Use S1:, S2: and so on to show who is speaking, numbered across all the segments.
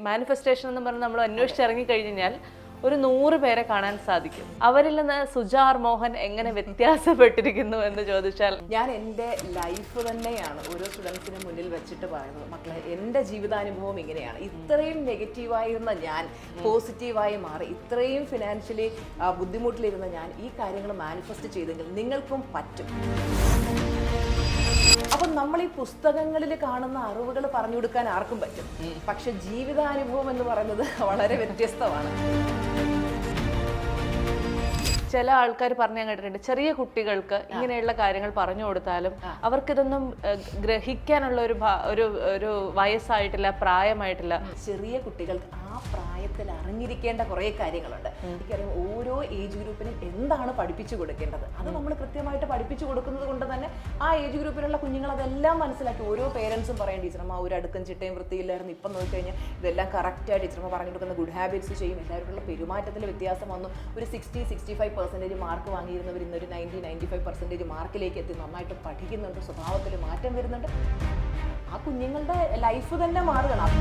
S1: Manifestation എന്ന് പറഞ്ഞ് നമ്മൾ അന്വേഷിച്ചിറങ്ങി കഴിഞ്ഞാൽ ഒരു 100 പേരെ കാണാൻ സാധിക്കും. അവരിൽ നിന്ന് സുജാർ മോഹൻ എങ്ങനെ വ്യത്യാസപ്പെട്ടിരിക്കുന്നു എന്ന് ചോദിച്ചാൽ,
S2: ഞാൻ എൻ്റെ ലൈഫ് തന്നെയാണ് ഓരോ സ്റ്റുഡൻസിന് മുന്നിൽ വെച്ചിട്ട് പറയുന്നത്. മക്കളെ, എൻ്റെ ജീവിതാനുഭവം ഇങ്ങനെയാണ്. ഇത്രയും നെഗറ്റീവായിരുന്ന ഞാൻ പോസിറ്റീവായി മാറി, ഇത്രയും ഫിനാൻഷ്യലി ബുദ്ധിമുട്ടിലിരുന്ന ഞാൻ ഈ കാര്യങ്ങൾ മാനിഫെസ്റ്റ് ചെയ്തെങ്കിൽ നിങ്ങൾക്കും പറ്റും. അപ്പം നമ്മൾ ഈ പുസ്തകങ്ങളിൽ കാണുന്ന അറിവുകൾ പറഞ്ഞു കൊടുക്കാൻ ആർക്കും പറ്റും. പക്ഷെ ജീവിതാനുഭവം എന്ന് പറയുന്നത് വളരെ വ്യത്യസ്തമാണ്.
S1: ചില ആൾക്കാർ പറഞ്ഞു കേട്ടിട്ടുണ്ട്, ചെറിയ കുട്ടികൾക്ക് ഇങ്ങനെയുള്ള കാര്യങ്ങൾ പറഞ്ഞു കൊടുത്താലും അവർക്കിതൊന്നും ഗ്രഹിക്കാനുള്ള ഒരു വയസ്സായിട്ടില്ല, പ്രായമായിട്ടില്ല.
S2: ചെറിയ കുട്ടികൾക്ക് ആ പ്രായത്തിൽ അറിഞ്ഞിരിക്കേണ്ട കുറേ കാര്യങ്ങളുണ്ട്. എനിക്കറിയാം ഓരോ ഏജ് ഗ്രൂപ്പിനും എന്താണ് പഠിപ്പിച്ചു കൊടുക്കേണ്ടത്. അത് നമ്മൾ കൃത്യമായിട്ട് പഠിപ്പിച്ചു കൊടുക്കുന്നത് കൊണ്ട് തന്നെ ആ ഏജ് ഗ്രൂപ്പിലുള്ള കുഞ്ഞുങ്ങൾ അതെല്ലാം മനസ്സിലാക്കി. ഓരോ പേരൻസും പറയും, ടീച്ചർമ്മ ഒരു അടുക്കും ചിട്ടയും വൃത്തിയില്ലായിരുന്നു, ഇപ്പം നോക്കിക്കഴിഞ്ഞാൽ ഇതെല്ലാം കറക്റ്റായിട്ട് ടീച്ചർമ്മ പറഞ്ഞു കൊടുക്കുന്ന ഗുഡ് ഹാബിറ്റ്സ് ചെയ്യും. എല്ലാവരുള്ള പെരുമാറ്റത്തിൽ വ്യത്യാസം വന്നു. ഒരു 60-65% മാർക്ക് വാങ്ങിയിരുന്നവർ ഇന്നൊരു 90-95% മാർക്കിലേക്ക് എത്തി, നന്നായിട്ട് പഠിക്കുന്നുണ്ട്, സ്വഭാവത്തിൽ മാറ്റം വരുന്നുണ്ട്. ആ കുഞ്ഞുങ്ങളുടെ ലൈഫ് തന്നെ മാറുകയാണ്.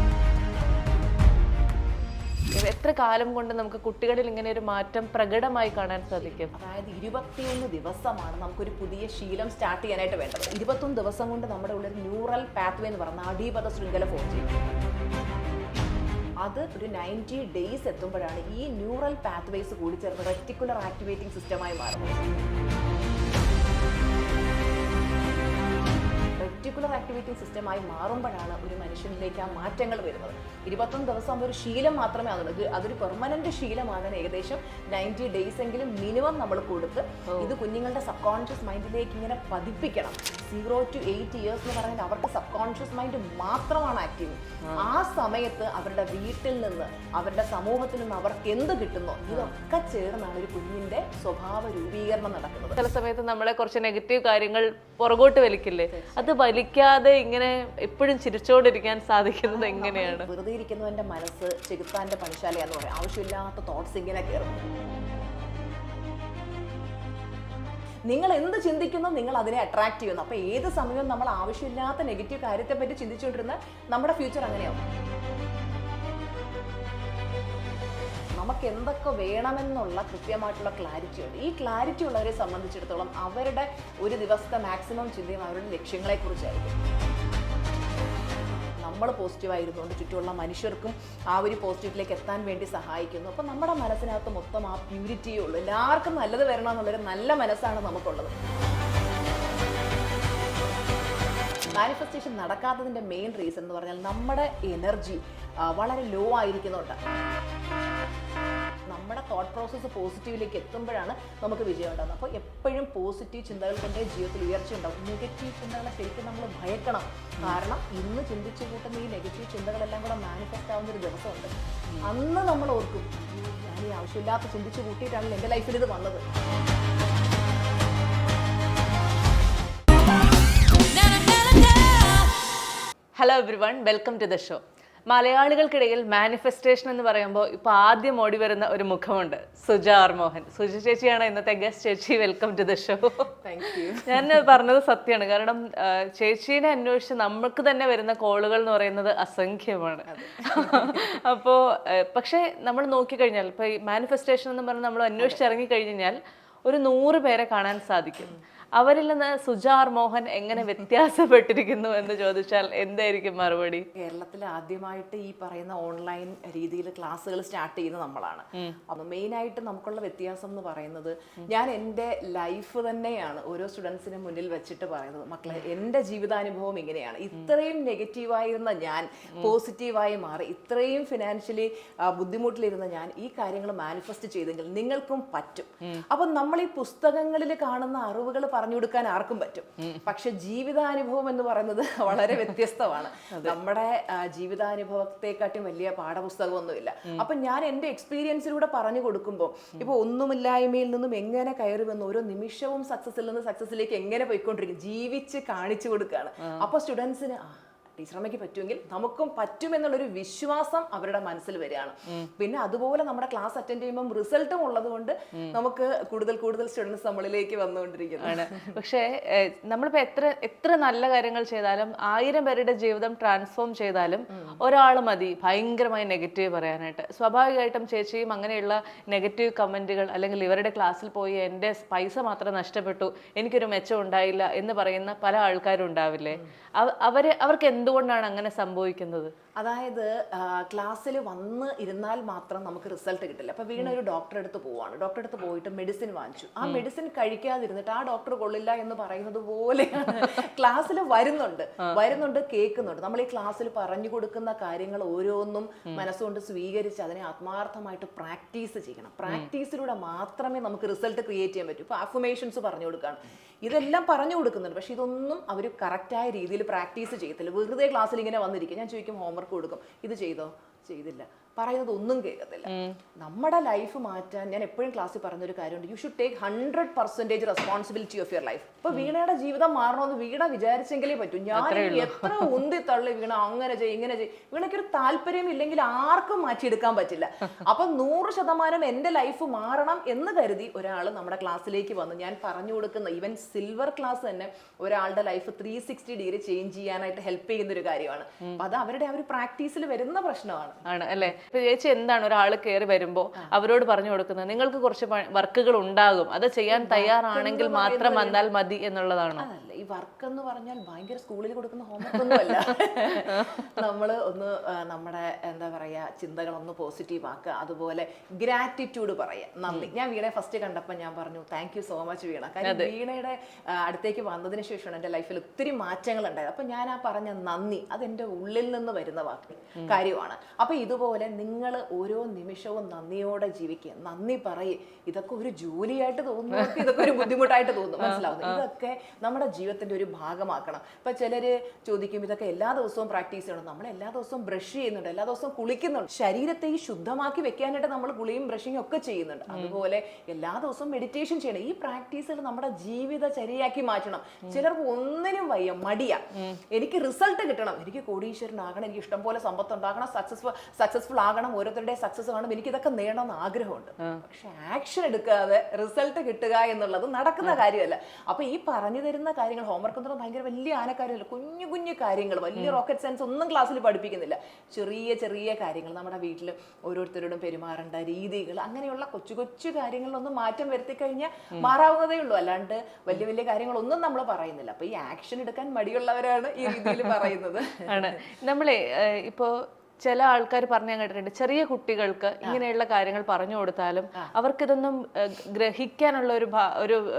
S1: എത്ര കാലം കൊണ്ട് നമുക്ക് കുട്ടികളിൽ ഇങ്ങനെ ഒരു മാറ്റം പ്രകടമായി കാണാൻ സാധിക്കും?
S2: അതായത് 21 ദിവസമാണ് നമുക്കൊരു പുതിയ ശീലം സ്റ്റാർട്ട് ചെയ്യാനായിട്ട് വേണ്ടത്. 21 ദിവസം കൊണ്ട് നമ്മുടെ ഉള്ളിൽ ന്യൂറൽ പാത്വേ എന്ന് പറയുന്ന നാഡീപഥ ശൃംഖല ഫോം ചെയ്യും. അത് ഒരു 90 days എത്തുമ്പോഴാണ് ഈ ന്യൂറൽ പാത്വേസ് കൂടി ചേർന്ന് റെറ്റിക്കുലർ ആക്ടിവേറ്റിംഗ് സിസ്റ്റമായി മാറുന്നത്. റെറ്റിക്കുലർ ആക്ടിവേറ്റിംഗ് സിസ്റ്റമായി മാറുമ്പോഴാണ് ഒരു മനുഷ്യനിലേക്ക് ആ മാറ്റങ്ങൾ വരുന്നത്. 21 ദിവസം ഒരു ശീലം മാത്രമേ ആകുള്ളൂ. അതൊരു പെർമനന്റ് ശീലമാകാൻ ഏകദേശം 90 days എങ്കിലും മിനിമം നമ്മൾ കൊടുത്ത് ഇത് കുഞ്ഞുങ്ങളുടെ സബ് കോൺഷ്യസ് മൈൻഡിലേക്ക് ഇങ്ങനെ പതിപ്പിക്കണം. 0 to 8 years എന്ന് പറയുന്നത് അവർക്ക് സബ് കോൺഷ്യസ് മൈൻഡ് മാത്രമാണ് ആക്റ്റീവ്. ആ സമയത്ത് അവരുടെ വീട്ടിൽ നിന്ന്, അവരുടെ സമൂഹത്തിൽ നിന്ന് അവർക്ക് എന്ത് കിട്ടുന്നോ ഇതൊക്കെ ചേർന്നാണ് ഒരു കുഞ്ഞിന്റെ സ്വഭാവ രൂപീകരണം നടക്കുന്നത്.
S1: ചില സമയത്ത് നമ്മളെ കുറച്ച് നെഗറ്റീവ് കാര്യങ്ങൾ പുറകോട്ട് വലിക്കില്ലേ, അത് വലിക്കാതെ ഇങ്ങനെ എപ്പോഴും ചിരിച്ചോണ്ടിരിക്കാൻ സാധിക്കുന്നത് എങ്ങനെയാണ്?
S2: വെറുതെ ഇരിക്കുന്നവന്റെ മനസ്സ് ചെകുത്താന്റെ പണിശാലയാന്ന് പറയാം. ആവശ്യമില്ലാത്ത തോട്ട്സ് ഇങ്ങനെ കയറും. നിങ്ങൾ എന്ത് ചിന്തിക്കുന്നോ നിങ്ങൾ അതിനെ അട്രാക്ട് ചെയ്യുന്നു. അപ്പോൾ ഏത് സമയവും നമ്മൾ ആവശ്യമില്ലാത്ത നെഗറ്റീവ് കാര്യത്തെ പറ്റി ചിന്തിച്ചുകൊണ്ടിരുന്ന നമ്മുടെ ഫ്യൂച്ചർ അങ്ങനെയാവും. നമുക്ക് എന്തൊക്കെ വേണമെന്നുള്ള കൃത്യമായിട്ടുള്ള ക്ലാരിറ്റി ഉണ്ട്. ഈ ക്ലാരിറ്റി ഉള്ളവരെ സംബന്ധിച്ചിടത്തോളം അവരുടെ ഒരു ദിവസത്തെ മാക്സിമം ചിന്തയും അവരുടെ ലക്ഷ്യങ്ങളെക്കുറിച്ചായിരിക്കും. നമ്മൾ പോസിറ്റീവായിരുന്നുകൊണ്ട് ചുറ്റുമുള്ള മനുഷ്യർക്കും ആ ഒരു പോസിറ്റീവിലേക്ക് എത്താൻ വേണ്ടി സഹായിക്കുന്നു. അപ്പോൾ നമ്മുടെ മനസ്സിനകത്ത് മൊത്തം ആ പ്യൂരിറ്റിയേ ഉള്ളൂ. എല്ലാവർക്കും നല്ലത് വരണം എന്നുള്ളൊരു നല്ല മനസ്സാണ് നമുക്കുള്ളത്. മാനിഫെസ്റ്റേഷൻ നടക്കാത്തതിൻ്റെ മെയിൻ റീസൺ എന്ന് പറഞ്ഞാൽ നമ്മുടെ എനർജി വളരെ ലോ ആയിരിക്കുന്നുണ്ട്. നമ്മുടെ തോട്ട് പ്രോസസ്സ് പോസിറ്റീവിലേക്ക് എത്തുമ്പോഴാണ് നമുക്ക് വിജയം ഉണ്ടാകുന്നത്. അപ്പോൾ എപ്പോഴും പോസിറ്റീവ് ചിന്തകൾ കൊണ്ടേ ജീവിതത്തിൽ ഉയർച്ച ഉണ്ടാവും. നെഗറ്റീവ് ചിന്തകളെ ശരിക്കും നമ്മൾ ഭയക്കണം. കാരണം ഇന്ന് ചിന്തിച്ചു കൂട്ടുന്ന ഈ നെഗറ്റീവ് ചിന്തകളെല്ലാം കൂടെ മാനിഫെസ്റ്റ് ആവുന്ന ഒരു ദിവസമുണ്ട്. അന്ന് നമ്മൾ ഓർക്കും, ഞാൻ ഈ ആവശ്യമില്ലാത്ത ചിന്തിച്ചു കൂട്ടിയിട്ടാണല്ലോ എൻ്റെ ലൈഫിൽ ഇത് വന്നത്.
S1: Hello everyone, welcome to the show. മലയാളികൾക്കിടയിൽ മാനിഫെസ്റ്റേഷൻ എന്ന് പറയുമ്പോൾ ഇപ്പോൾ ആദ്യം ഓടി വരുന്ന ഒരു മുഖമുണ്ട്, സുജാർ മോഹൻ. സുജ ചേച്ചിയാണ് ഇന്നത്തെ ഗസ്റ്റ്. ചേച്ചി, വെൽക്കം ടു ദ ഷോ. ഞാൻ പറഞ്ഞത് സത്യമാണ്. കാരണം ചേച്ചീനെ അന്വേഷിച്ച് നമുക്ക് തന്നെ വരുന്ന കോളുകൾ എന്ന് പറയുന്നത് അസംഖ്യമാണ്. അപ്പോൾ പക്ഷേ നമ്മൾ നോക്കിക്കഴിഞ്ഞാൽ ഇപ്പോൾ ഈ മാനിഫെസ്റ്റേഷൻ എന്ന് പറഞ്ഞാൽ നമ്മൾ അന്വേഷിച്ചിറങ്ങി കഴിഞ്ഞാൽ ഒരു 100 പേരെ കാണാൻ സാധിക്കും. അവരിൽ നിന്ന് സുജാർ മോഹൻ എങ്ങനെ വ്യത്യാസപ്പെട്ടിരിക്കുന്നു എന്ന് ചോദിച്ചാൽ എന്തായിരിക്കും മറുപടി?
S2: കേരളത്തിൽ ആദ്യമായിട്ട് ഈ പറയുന്ന ഓൺലൈൻ രീതിയിൽ ക്ലാസ്സുകൾ സ്റ്റാർട്ട് ചെയ്യുന്നത് നമ്മളാണ്. അപ്പൊ മെയിനായിട്ട് നമുക്കുള്ള വ്യത്യാസം എന്ന് പറയുന്നത്, ഞാൻ എൻ്റെ ലൈഫ് തന്നെയാണ് ഓരോ സ്റ്റുഡൻസിന് മുന്നിൽ വെച്ചിട്ട് പറയുന്നത്. മക്കളെ, എൻ്റെ ജീവിതാനുഭവം ഇങ്ങനെയാണ്. ഇത്രയും നെഗറ്റീവായിരുന്ന ഞാൻ പോസിറ്റീവായി മാറി, ഇത്രയും ഫിനാൻഷ്യലി ബുദ്ധിമുട്ടിലിരുന്ന ഞാൻ ഈ കാര്യങ്ങൾ മാനിഫെസ്റ്റ് ചെയ്തെങ്കിൽ നിങ്ങൾക്കും പറ്റും. അപ്പം നമ്മൾ ഈ പുസ്തകങ്ങളിൽ കാണുന്ന അറിവുകൾ പറഞ്ഞു കൊടുക്കാൻ ആർക്കും പറ്റും. പക്ഷെ ജീവിതാനുഭവം എന്ന് പറയുന്നത് വളരെ വ്യത്യസ്തമാണ്. നമ്മുടെ ജീവിതാനുഭവത്തെക്കാട്ടും വലിയ പാഠപുസ്തകമൊന്നുമില്ല. അപ്പൊ ഞാൻ എൻ്റെ എക്സ്പീരിയൻസിലൂടെ പറഞ്ഞു കൊടുക്കുമ്പോൾ, ഇപ്പൊ ഒന്നുമില്ലായ്മയിൽ നിന്നും എങ്ങനെ കയറി വന്ന് ഓരോ നിമിഷവും സക്സസിൽ നിന്ന് സക്സസിലേക്ക് എങ്ങനെ പോയിക്കൊണ്ടിരിക്കും ജീവിച്ച് കാണിച്ചു കൊടുക്കുകയാണ്. അപ്പൊ സ്റ്റുഡൻസിന് ടീച്ചറമ്മയ്ക്ക് പറ്റുമെങ്കിൽ നമുക്കും പറ്റുമെന്നുള്ളൊരു വിശ്വാസം അവരുടെ മനസ്സിൽ വരികയാണ്. പിന്നെ അതുപോലെ നമ്മുടെ ക്ലാസ് അറ്റൻഡ് ചെയ്യുമ്പോൾ റിസൾട്ടും ഉള്ളത് കൊണ്ട് നമുക്ക് കൂടുതൽ സ്റ്റുഡൻസ് നമ്മളിലേക്ക് വന്നുകൊണ്ടിരിക്കുന്നതാണ്.
S1: പക്ഷേ നമ്മളിപ്പോ എത്ര നല്ല കാര്യങ്ങൾ ചെയ്താലും 1000 പേരുടെ ജീവിതം ട്രാൻസ്ഫോം ചെയ്താലും ഒരാൾ മതി ഭയങ്കരമായി നെഗറ്റീവ് പറയാനായിട്ട്. സ്വാഭാവികമായിട്ടും ചേച്ചിയും അങ്ങനെയുള്ള നെഗറ്റീവ് കമന്റുകൾ അല്ലെങ്കിൽ ഇവരുടെ ക്ലാസ്സിൽ പോയി എൻ്റെ പൈസ മാത്രം നഷ്ടപ്പെട്ടു, എനിക്കൊരു മെച്ചം ഉണ്ടായില്ല എന്ന് പറയുന്ന പല ആൾക്കാരും ഉണ്ടാവില്ലേ? അവർക്ക് എന്തുകൊണ്ടാണ് അങ്ങനെ സംഭവിക്കുന്നത്?
S2: അതായത് ക്ലാസ്സിൽ വന്ന് ഇരുന്നാൽ മാത്രം നമുക്ക് റിസൾട്ട് കിട്ടില്ല. അപ്പൊ വീണ ഒരു ഡോക്ടറെ അടുത്ത് പോവാണ്, ഡോക്ടറെ അടുത്ത് പോയിട്ട് മെഡിസിൻ വാങ്ങിച്ചു. ആ മെഡിസിൻ കഴിക്കാതിരുന്നിട്ട് ആ ഡോക്ടർ കൊള്ളില്ല എന്ന് പറയുന്നത് പോലെയാണ് ക്ലാസ്സിൽ വരുന്നുണ്ട് കേൾക്കുന്നുണ്ട്. നമ്മൾ ഈ ക്ലാസ്സിൽ പറഞ്ഞു കൊടുക്കുന്ന കാര്യങ്ങൾ ഓരോന്നും മനസ്സുകൊണ്ട് സ്വീകരിച്ച് അതിനെ ആത്മാർത്ഥമായിട്ട് പ്രാക്ടീസ് ചെയ്യണം. പ്രാക്ടീസിലൂടെ മാത്രമേ നമുക്ക് റിസൾട്ട് ക്രിയേറ്റ് ചെയ്യാൻ പറ്റൂ. ഇപ്പൊ അഫർമേഷൻസ് പറഞ്ഞു കൊടുക്കുകയാണ്, ഇതെല്ലാം പറഞ്ഞു കൊടുക്കുന്നുണ്ട്, പക്ഷെ ഇതൊന്നും അവർ കറക്റ്റായ രീതിയിൽ പ്രാക്ടീസ് ചെയ്യത്തില്ല. വെറുതെ ക്ലാസ്സിൽ ഇങ്ങനെ വന്നിരിക്കും. ഞാൻ ചോദിക്കും ഹോംവർക്ക് കൊടുക്കും, ഇത് ചെയ്തോ, ചെയ്തില്ല, പറയുന്നത് ഒന്നും കേൾക്കത്തില്ല. നമ്മുടെ ലൈഫ് മാറ്റാൻ ഞാൻ എപ്പോഴും ക്ലാസ്സിൽ പറഞ്ഞൊരു കാര്യമുണ്ട്, you should take 100% responsibility of your life. ഇപ്പൊ വീണയുടെ ജീവിതം മാറണമെന്ന് വീണ വിചാരിച്ചെങ്കിലേ പറ്റൂ. ഞാൻ എത്ര ഉന്തി തള്ളി വീണ അങ്ങനെ ചെയ്യും ഇങ്ങനെ ചെയ്യും, വീണയ്ക്കൊരു താല്പര്യം ഇല്ലെങ്കിൽ ആർക്കും മാറ്റിയെടുക്കാൻ പറ്റില്ല. അപ്പൊ 100% എന്റെ ലൈഫ് മാറണം എന്ന് കരുതി ഒരാൾ നമ്മുടെ ക്ലാസ്സിലേക്ക് വന്ന് ഞാൻ പറഞ്ഞു കൊടുക്കുന്ന ഈവൻ സിൽവർ ക്ലാസ് തന്നെ ഒരാളുടെ ലൈഫ് 360 ഡിഗ്രി ചേഞ്ച് ചെയ്യാനായിട്ട് ഹെൽപ്പ് ചെയ്യുന്ന ഒരു കാര്യമാണ്. അപ്പൊ അത് അവരുടെ ആ ഒരു പ്രാക്ടീസിൽ വരുന്ന പ്രശ്നമാണ്
S1: അല്ലേ? ചേച്ചി എന്താണ് ഒരാൾ കയറി വരുമ്പോ അവരോട് പറഞ്ഞു കൊടുക്കുന്നത്? നിങ്ങൾക്ക് കുറച്ച് വർക്കുകൾ ഉണ്ടാകും, അത് ചെയ്യാൻ തയ്യാറാണെങ്കിൽ മാത്രം വന്നാൽ മതി എന്നുള്ളതാണ്.
S2: അതല്ല, ഈ വർക്ക് എന്ന് പറഞ്ഞാൽ ഭയങ്കര സ്കൂളിൽ കൊടുക്കുന്ന ഹോംവർക്ക് ഒന്നും അല്ല. നമ്മൾ ഒന്ന് നമ്മുടെ എന്താ പറയാ ചിന്തകളൊന്ന് പോസിറ്റീവ് ആക്കുക, അതുപോലെ ഗ്രാറ്റിറ്റ്യൂഡ് പറയുക, നന്ദി. ഞാൻ വീണയെ ഫസ്റ്റ് കണ്ടപ്പോൾ ഞാൻ പറഞ്ഞു താങ്ക് യു സോ മച്ച് വീണ. കാര്യം വീണയുടെ അടുത്തേക്ക് വന്നതിന് ശേഷമാണ് എൻ്റെ ലൈഫിൽ ഒത്തിരി മാറ്റങ്ങൾ ഉണ്ടായത്. അപ്പൊ ഞാൻ ആ പറഞ്ഞ നന്ദി അതെന്റെ ഉള്ളിൽ നിന്ന് വരുന്ന കാര്യമാണ്. അപ്പൊ ഇതുപോലെ നിങ്ങൾ ഓരോ നിമിഷവും നന്ദിയോടെ ജീവിക്കുക, നന്ദി പറയും. ഇതൊക്കെ ഒരു ജോലിയായിട്ട് തോന്നുന്നു, ഇതൊക്കെ ഒരു ബുദ്ധിമുട്ടായിട്ട് തോന്നും, മനസ്സിലാവുന്നു. ഇതൊക്കെ നമ്മുടെ ജീവിതത്തിന്റെ ഒരു ഭാഗമാക്കണം. ഇപ്പൊ ചിലര് ചോദിക്കും ഇതൊക്കെ എല്ലാ ദിവസവും പ്രാക്ടീസ് ചെയ്യണം. നമ്മൾ എല്ലാ ദിവസവും ബ്രഷ് ചെയ്യുന്നുണ്ട്, എല്ലാ ദിവസവും കുളിക്കുന്നുണ്ട്, ശരീരത്തെ ഈ ശുദ്ധമാക്കി വെക്കാനായിട്ട് നമ്മൾ കുളിയും ബ്രഷിങ്ങും ഒക്കെ ചെയ്യുന്നുണ്ട്. അതുപോലെ എല്ലാ ദിവസവും മെഡിറ്റേഷൻ ചെയ്യണം. ഈ പ്രാക്ടീസുകൾ നമ്മുടെ ജീവിതചര്യയാക്കി മാറ്റണം. ചിലർക്ക് ഒന്നിനും വയ്യ, മടിയാ, എനിക്ക് റിസൾട്ട് കിട്ടണം, എനിക്ക് കോടീശ്വരനാകണം, എനിക്ക് ഇഷ്ടം പോലെ സമ്പത്ത് ഉണ്ടാകണം, സക്സസ്ഫുൾ ആകണം, ഓരോരുത്തരുടെ സക്സസ് കാണും, എനിക്ക് ഇതൊക്കെ നേടണമെന്ന് ആഗ്രഹമുണ്ട്. പക്ഷെ ആക്ഷൻ എടുക്കാതെ റിസൾട്ട് കിട്ടുക എന്നുള്ളത് നടക്കുന്ന കാര്യമല്ല. അപ്പൊ ഈ പറഞ്ഞു തരുന്ന കാര്യങ്ങൾ ഹോംവർക്ക് എന്ന് പറഞ്ഞാൽ ഭയങ്കര വലിയ ആനക്കാര്യമല്ല, കുഞ്ഞു കുഞ്ഞു കാര്യങ്ങൾ, വലിയ റോക്കറ്റ് സയൻസ് ഒന്നും ക്ലാസ്സിൽ പഠിപ്പിക്കുന്നില്ല. ചെറിയ ചെറിയ കാര്യങ്ങൾ, നമ്മുടെ വീട്ടിൽ ഓരോരുത്തരോടും പെരുമാറേണ്ട രീതികൾ, അങ്ങനെയുള്ള കൊച്ചു കൊച്ചു കാര്യങ്ങളിലൊന്നും മാറ്റം വരുത്തി കഴിഞ്ഞാൽ മാറാവുന്നതേ ഉള്ളൂ. അല്ലാണ്ട് വലിയ വലിയ കാര്യങ്ങളൊന്നും നമ്മൾ പറയുന്നില്ല. അപ്പൊ ഈ ആക്ഷൻ എടുക്കാൻ മടിയുള്ളവരാണ് ഈ രീതിയിൽ പറയുന്നത്.
S1: ആണ് നമ്മളെ ഇപ്പോ ചില ആൾക്കാർ പറഞ്ഞു കേട്ടിട്ടുണ്ട്, ചെറിയ കുട്ടികൾക്ക് ഇങ്ങനെയുള്ള കാര്യങ്ങൾ പറഞ്ഞു കൊടുത്താലും അവർക്കിതൊന്നും ഗ്രഹിക്കാനുള്ള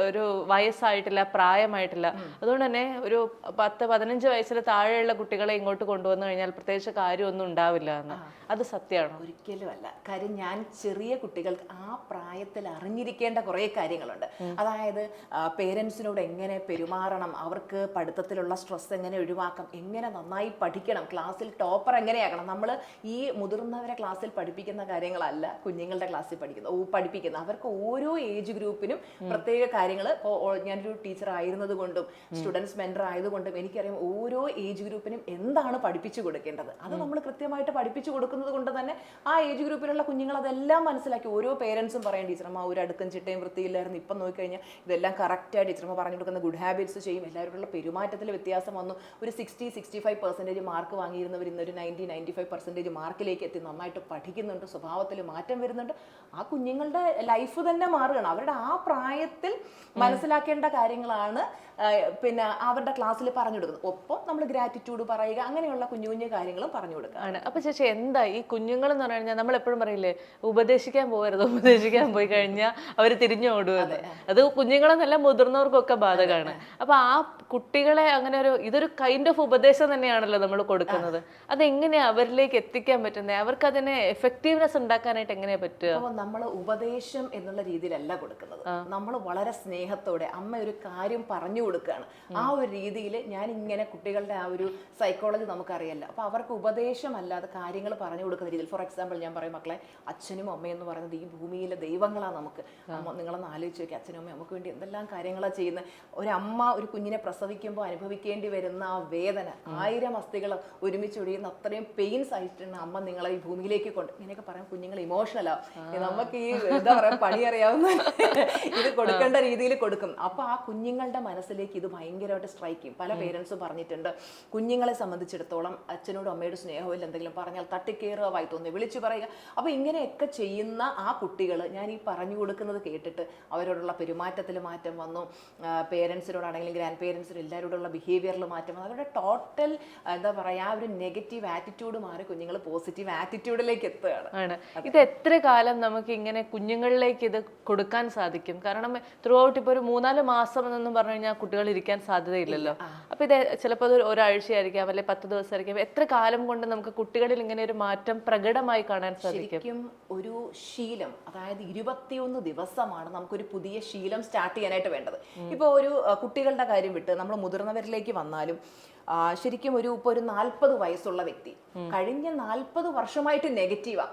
S1: ഒരു വയസ്സായിട്ടില്ല, പ്രായമായിട്ടില്ല. അതുകൊണ്ട് തന്നെ ഒരു 10-15 വയസ്സിൽ താഴെയുള്ള കുട്ടികളെ ഇങ്ങോട്ട് കൊണ്ടുവന്നു കഴിഞ്ഞാൽ പ്രത്യേകിച്ച് കാര്യമൊന്നും ഉണ്ടാവില്ല എന്ന്. അത് സത്യമാണോ?
S2: ഒരിക്കലും അല്ല. കാര്യം ഞാൻ ചെറിയ കുട്ടികൾക്ക് ആ പ്രായത്തിൽ അറിഞ്ഞിരിക്കേണ്ട കുറേ കാര്യങ്ങളുണ്ട്. അതായത് പേരൻസിനോട് എങ്ങനെ പെരുമാറണം, അവർക്ക് പഠിത്തത്തിലുള്ള സ്ട്രെസ് എങ്ങനെ ഒഴിവാക്കാം, എങ്ങനെ നന്നായി പഠിക്കണം, ക്ലാസ്സിൽ ടോപ്പർ എങ്ങനെയാകണം. നമ്മൾ ഈ മുതിർന്നവരെ ക്ലാസ്സിൽ പഠിപ്പിക്കുന്ന കാര്യങ്ങളല്ല കുഞ്ഞുങ്ങളുടെ ക്ലാസ്സിൽ പഠിപ്പിക്കുന്നത്. അവർക്ക് ഓരോ ഏജ് ഗ്രൂപ്പിനും പ്രത്യേക കാര്യങ്ങൾ. ഇപ്പോൾ ഞാനൊരു ടീച്ചർ ആയിരുന്നത് കൊണ്ടും സ്റ്റുഡൻസ് മെന്റർ ആയതുകൊണ്ടും എനിക്കറിയാം ഓരോ ഏജ് ഗ്രൂപ്പിനും എന്താണ് പഠിപ്പിച്ചു കൊടുക്കേണ്ടത്. അത് നമ്മൾ കൃത്യമായിട്ട് പഠിപ്പിച്ചു കൊടുക്കുന്നത് കൊണ്ട് തന്നെ ആ ഏജ് ഗ്രൂപ്പിലുള്ള കുഞ്ഞുങ്ങൾ അതെല്ലാം മനസ്സിലാക്കി. ഓരോ പേരൻസും പറയും ടീച്ചർമ്മ ഒരു അടുക്കും ചിട്ടയും വൃത്തിയില്ലായിരുന്നു, ഇപ്പം നോക്കിക്കഴിഞ്ഞാൽ ഇതെല്ലാം കറക്റ്റായി ടീച്ചർമ്മ പറഞ്ഞു കൊടുക്കുന്ന ഗുഡ് ഹാബിറ്റ്സ് ചെയ്യും. എല്ലാവരോടുള്ള പെരുമാറ്റത്തിൽ വ്യത്യാസം വന്നു. ഒരു 60-65% മാർക്ക് വാങ്ങിയിരുന്നവർ ഇന്നൊരു 90-95% മാർക്കിലേക്ക് എത്തി, നന്നായിട്ട് പഠിക്കുന്നുണ്ട്, സ്വഭാവത്തിൽ മാറ്റം വരുന്നുണ്ട്. ആ കുഞ്ഞുങ്ങളുടെ ലൈഫ് തന്നെ മാറുകയാണ്. അവരുടെ ആ പ്രായത്തിൽ മനസ്സിലാക്കേണ്ട കാര്യങ്ങളാണ് പിന്നെ അവരുടെ ക്ലാസ്സിൽ പറഞ്ഞു കൊടുക്കുന്നത്. ഒപ്പം നമ്മൾ ഗ്രാറ്റിറ്റ്യൂഡ് പറയുക, അങ്ങനെയുള്ള കുഞ്ഞു കുഞ്ഞു കാര്യങ്ങളും പറഞ്ഞു കൊടുക്കുക.
S1: അപ്പൊ ചേച്ചി എന്താ ഈ കുഞ്ഞുങ്ങൾ എന്ന് പറഞ്ഞു കഴിഞ്ഞാൽ നമ്മൾ എപ്പോഴും പറയില്ലേ ഉപദേശിക്കാൻ പോകരുത്, ഉപദേശിക്കാൻ പോയി കഴിഞ്ഞാൽ അവർ തിരിഞ്ഞു ഓടുന്നത്. അത് കുഞ്ഞുങ്ങളെന്നല്ല മുതിർന്നവർക്കൊക്കെ ബാധകമാണ്. അപ്പൊ ആ കുട്ടികളെ അങ്ങനെ ഇതൊരു കൈൻഡ് ഓഫ് ഉപദേശം തന്നെയാണല്ലോ നമ്മൾ കൊടുക്കുന്നത്. അതെങ്ങനെയാ അവരിലേക്ക് കുഞ്ഞുങ്ങളിലേക്ക് എത്തിക്കാൻ പറ്റുന്നത്? അവർക്ക് അതിനെ എഫക്റ്റീവ്നെസ് ഉണ്ടാക്കാനായിട്ട് എങ്ങനെയാ പറ്റുക?
S2: അപ്പോൾ നമ്മൾ ഉപദേശം എന്നുള്ള രീതിയിലല്ല കൊടുക്കുന്നത്. നമ്മൾ വളരെ സ്നേഹത്തോടെ അമ്മ ഒരു കാര്യം പറഞ്ഞു കൊടുക്കുകയാണ്. ആ ഒരു രീതിയിൽ ഞാൻ ഇങ്ങനെ കുട്ടികളുടെ ആ ഒരു സൈക്കോളജി നമുക്കറിയില്ല. അപ്പോൾ അവർക്ക് ഉപദേശം അല്ലാതെ കാര്യങ്ങൾ പറഞ്ഞു കൊടുക്കുന്ന രീതിയിൽ, ഫോർ എക്സാമ്പിൾ ഞാൻ പറയും, മക്കളെ അച്ഛനും അമ്മയും എന്ന് പറയുന്നത് ഈ ഭൂമിയിലെ ദൈവങ്ങളാണ് നമുക്ക്. അമ്മ നിങ്ങളൊന്ന് ആലോചിച്ച് നോക്കി, അച്ഛനും അമ്മയും നമുക്ക് വേണ്ടി എന്തെല്ലാം കാര്യങ്ങളാണ് ചെയ്യുന്നത്. ഒരമ്മ ഒരു കുഞ്ഞിനെ പ്രസവിക്കുമ്പോൾ അനുഭവിക്കേണ്ടി വരുന്ന ആ വേദന, 1000 അസ്ഥികൾ ഒരുമിച്ച് ഒഴിയുന്ന അത്രയും പെയിൻസ് ആയിട്ടാണ് അമ്മ നിങ്ങളെ ഈ ഭൂമിയിലേക്ക് കൊണ്ട്. ഇങ്ങനെയൊക്കെ പറയാൻ കുഞ്ഞുങ്ങൾ ഇമോഷണൽ ആവും. നമുക്ക് ഈ എന്താ പറയാ പണി അറിയാവുന്ന ഇത് കൊടുക്കേണ്ട രീതിയിൽ കൊടുക്കും. അപ്പൊ ആ കുഞ്ഞുങ്ങളുടെ മനസ്സിലേക്ക് ഇത് ഭയങ്കരമായിട്ട് സ്ട്രൈക്ക് ചെയ്യും. പല പേരൻസും പറഞ്ഞിട്ടുണ്ട്, കുഞ്ഞുങ്ങളെ സംബന്ധിച്ചിടത്തോളം അച്ഛനോടും അമ്മയോടും സ്നേഹമില്ല, എന്തെങ്കിലും പറഞ്ഞാൽ തട്ടിക്കേറുക, വായി തോന്നി വിളിച്ചു പറയുക. അപ്പൊ ഇങ്ങനെയൊക്കെ ചെയ്യുന്ന ആ കുട്ടികൾ ഞാൻ ഈ പറഞ്ഞു കൊടുക്കുന്നത് കേട്ടിട്ട് അവരോടുള്ള പെരുമാറ്റത്തിൽ മാറ്റം വന്നു, പേരൻസിനോടാണെങ്കിലും ഗ്രാൻഡ് പേരൻസിനും എല്ലാവരോടുള്ള ബിഹേവിയറിൽ മാറ്റം വന്നു. അവരുടെ ടോട്ടൽ എന്താ പറയാ ആ ഒരു നെഗറ്റീവ് ആറ്റിറ്റ്യൂഡ് മാറി കുഞ്ഞുങ്ങൾ പോസിറ്റീവ് ആറ്റിറ്റ്യൂഡിലേക്ക് എത്തുകയാണ്.
S1: ഇത് എത്ര കാലം നമുക്ക് ഇങ്ങനെ കുഞ്ഞുങ്ങളിലേക്ക് ഇത് കൊടുക്കാൻ സാധിക്കും? കാരണം ത്രൂ ഔട്ട് ഇപ്പോൾ ഒരു 3-4 മാസം എന്നൊന്നും പറഞ്ഞു കഴിഞ്ഞാൽ കുട്ടികൾ ഇരിക്കാൻ സാധ്യതയില്ലല്ലോ. അപ്പൊ ഇത് ചിലപ്പോൾ ഒരാഴ്ചയായിരിക്കാം, അല്ലെങ്കിൽ 10 ദിവസമായിരിക്കാം. എത്ര കാലം കൊണ്ട് നമുക്ക് കുട്ടികളിൽ ഇങ്ങനെ ഒരു മാറ്റം പ്രകടമായി കാണാൻ സാധിക്കും?
S2: ശരിക്കും ഒരു ശീലം, അതായത് 21 ദിവസമാണ് നമുക്കൊരു പുതിയ ശീലം സ്റ്റാർട്ട് ചെയ്യാനായിട്ട് വേണ്ടത്. ഇപ്പൊ ഒരു കുട്ടികളുടെ കാര്യം വിട്ട് നമ്മൾ മുതിർന്നവരിലേക്ക് വന്നാലും ശരിക്കും ഇപ്പോൾ ഒരു 40 വയസ്സുള്ള വ്യക്തി കഴിഞ്ഞ 40 വർഷമായിട്ട് നെഗറ്റീവാ.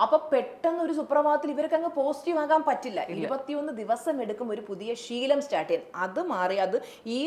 S2: അപ്പൊ പെട്ടെന്ന് ഒരു സുപ്രഭാതത്തിൽ ഇവർക്ക് അങ്ങ് പോസിറ്റീവ് ആകാൻ പറ്റില്ല. 21 ദിവസം എടുക്കും ഒരു പുതിയ ശീലം സ്റ്റാർട്ട് ചെയ്യാൻ. അത് മാറി അത് ഈ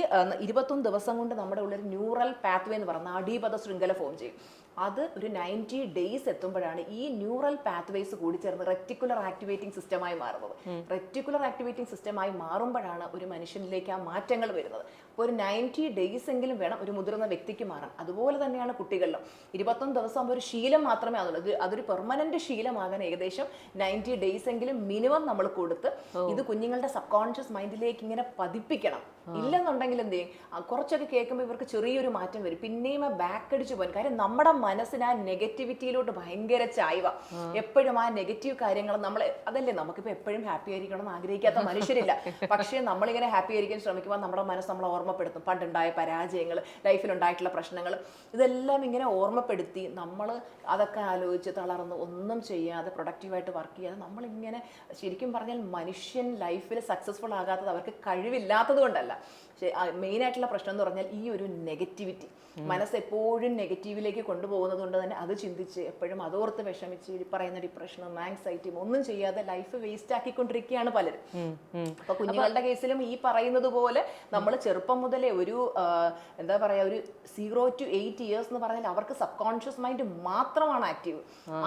S2: 21 ദിവസം കൊണ്ട് നമ്മുടെ ഉള്ളിൽ ന്യൂറൽ പാത്വേ എന്ന് പറഞ്ഞ നാഡീപഥ ശൃംഖല ഫോം ചെയ്യും. അത് ഒരു 90 ഡേയ്സ് എത്തുമ്പോഴാണ് ഈ ന്യൂറൽ പാത്വേസ് കൂടി ചേർന്ന് റെറ്റിക്കുലർ ആക്ടിവേറ്റിംഗ് സിസ്റ്റമായി മാറുന്നത്. റെറ്റിക്കുലർ ആക്ടിവേറ്റിംഗ് സിസ്റ്റമായി മാറുമ്പോഴാണ് ഒരു മനുഷ്യനിലേക്ക് ആ മാറ്റങ്ങൾ വരുന്നത്. അപ്പോൾ ഒരു 90 ഡേയ്സ് എങ്കിലും വേണം ഒരു മുതിർന്ന വ്യക്തിക്ക് മാറാൻ. അതുപോലെ തന്നെയാണ് കുട്ടികളിലും 21 ദിവസം ആകുമ്പോൾ ഒരു ശീലം മാത്രമേ ആകുന്നുള്ളൂ. അതൊരു പെർമനന്റ് ശീലമാകാൻ ഏകദേശം 90 ഡേയ്സ് എങ്കിലും മിനിമം നമ്മൾ കൊടുത്ത് ഇത് കുഞ്ഞുങ്ങളുടെ സബ് കോൺഷ്യസ് മൈൻഡിലേക്ക് ഇങ്ങനെ പതിപ്പിക്കണം. ഇല്ലെന്നുണ്ടെങ്കിൽ എന്ത് ചെയ്യും, കുറച്ചൊക്കെ കേൾക്കുമ്പോൾ ഇവർക്ക് ചെറിയൊരു മാറ്റം വരും, പിന്നെയും ബാക്ക് അടിച്ചു പോകും. കാര്യം നമ്മുടെ മനസ്സിന് ആ നെഗറ്റിവിറ്റിയിലോട്ട് ഭയങ്കര ചായ്വ. എപ്പോഴും ആ നെഗറ്റീവ് കാര്യങ്ങൾ നമ്മൾ അതല്ലേ, നമുക്കിപ്പോൾ എപ്പോഴും ഹാപ്പി ആയിരിക്കണം എന്ന് ആഗ്രഹിക്കാത്ത മനുഷ്യരില്ല. പക്ഷേ നമ്മളിങ്ങനെ ഹാപ്പി ആയിരിക്കാൻ ശ്രമിക്കുമ്പോൾ നമ്മുടെ മനസ്സ് നമ്മളെ ഓർമ്മപ്പെടുത്തും പണ്ടുണ്ടായ പരാജയങ്ങൾ, ലൈഫിലുണ്ടായിട്ടുള്ള പ്രശ്നങ്ങൾ, ഇതെല്ലാം ഇങ്ങനെ ഓർമ്മപ്പെടുത്തി നമ്മൾ അതൊക്കെ ആലോചിച്ച് തളർന്ന് ഒന്നും ചെയ്യാതെ പ്രൊഡക്റ്റീവായിട്ട് വർക്ക് ചെയ്യാതെ നമ്മളിങ്ങനെ ശരിക്കും പറഞ്ഞാൽ മനുഷ്യൻ ലൈഫിൽ സക്സസ്ഫുൾ ആകാത്തത് അവർക്ക് കഴിവില്ലാത്തത് കൊണ്ടല്ല. മെയിൻ ആയിട്ടുള്ള പ്രശ്നം എന്ന് പറഞ്ഞാൽ ഈ ഒരു നെഗറ്റിവിറ്റി, മനസ്സ് എപ്പോഴും നെഗറ്റീവിലേക്ക് കൊണ്ടുപോകുന്നത് കൊണ്ട് തന്നെ അത് ചിന്തിച്ച് എപ്പോഴും അതോർത്ത് വിഷമിച്ച് പറയുന്ന ഡിപ്രഷനും ആങ്സൈറ്റിയും ഒന്നും ചെയ്യാതെ ലൈഫ് വേസ്റ്റ് ആക്കിക്കൊണ്ടിരിക്കുകയാണ് പലരും. അപ്പൊ കുഞ്ഞുങ്ങളുടെ കേസിലും ഈ പറയുന്നത് പോലെ നമ്മൾ ചെറുപ്പം മുതലേ ഒരു എന്താ പറയാ ഒരു 0 to 8 years എന്ന് പറഞ്ഞാൽ അവർക്ക് സബ് കോൺഷ്യസ് മൈൻഡ് മാത്രമാണ് ആക്റ്റീവ്.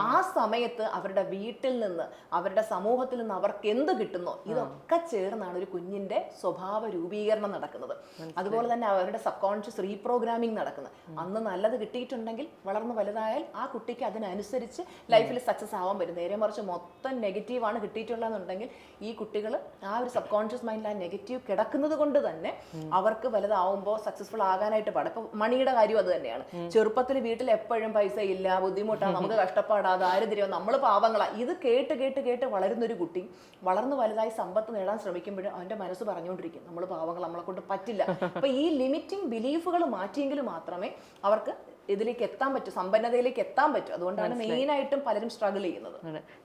S2: ആ സമയത്ത് അവരുടെ വീട്ടിൽ നിന്ന് അവരുടെ സമൂഹത്തിൽ നിന്ന് അവർക്ക് എന്ത് കിട്ടുന്നോ ഇതൊക്കെ ചേർന്നാണ് ഒരു കുഞ്ഞിന്റെ സ്വഭാവ രൂപീകരണം നടക്കുന്നത്. അതുപോലെ തന്നെ അവരുടെ സബ് കോൺഷ്യസ് റീപ്രോഗ്രാമിംഗ് നടക്കുന്നത്. അന്ന് നല്ലത് കിട്ടിയിട്ടുണ്ടെങ്കിൽ വളർന്ന് വലുതായാൽ ആ കുട്ടിക്ക് അതിനനുസരിച്ച് ലൈഫിൽ സക്സസ് ആവാൻ പറ്റും. നേരെ മറിച്ച് മൊത്തം നെഗറ്റീവാണ് കിട്ടിയിട്ടുള്ളതെന്നുണ്ടെങ്കിൽ ഈ കുട്ടികൾ ആ ഒരു സബ് കോൺഷ്യസ് മൈൻഡിൽ ആ നെഗറ്റീവ് കിടക്കുന്നത് കൊണ്ട് തന്നെ അവർക്ക് വലുതാവുമ്പോൾ സക്സസ്ഫുൾ ആകാനായിട്ട് പാടും. ഇപ്പൊ മണിയുടെ കാര്യം അത് തന്നെയാണ്. ചെറുപ്പത്തിൽ വീട്ടിൽ എപ്പോഴും പൈസ ഇല്ല, ബുദ്ധിമുട്ടാണ്, നമുക്ക് കഷ്ടപ്പാടാ, ദാരിദ്ര്യം, നമ്മൾ പാവങ്ങളാ, ഇത് കേട്ട് കേട്ട് കേട്ട് വളരുന്നൊരു കുട്ടി വളർന്നു വലുതായി സമ്പത്ത് നേടാൻ ശ്രമിക്കുമ്പോഴും അവന്റെ മനസ്സ് പറഞ്ഞുകൊണ്ടിരിക്കും നമ്മൾ പാവങ്ങൾ, നമ്മളെ കൊണ്ട് പറ്റില്ല. അപ്പൊ ഈ ലിമിറ്റിംഗ് ബിലീഫുകൾ മാറ്റിയെങ്കിൽ മാത്രമേ അവർക്ക് ഇതിലേക്ക് എത്താൻ പറ്റും, സമ്പന്നതയിലേക്ക് എത്താൻ പറ്റും. അതുകൊണ്ടാണ് മെയിൻ ആയിട്ടും പലരും സ്ട്രഗിൾ ചെയ്യുന്നത്.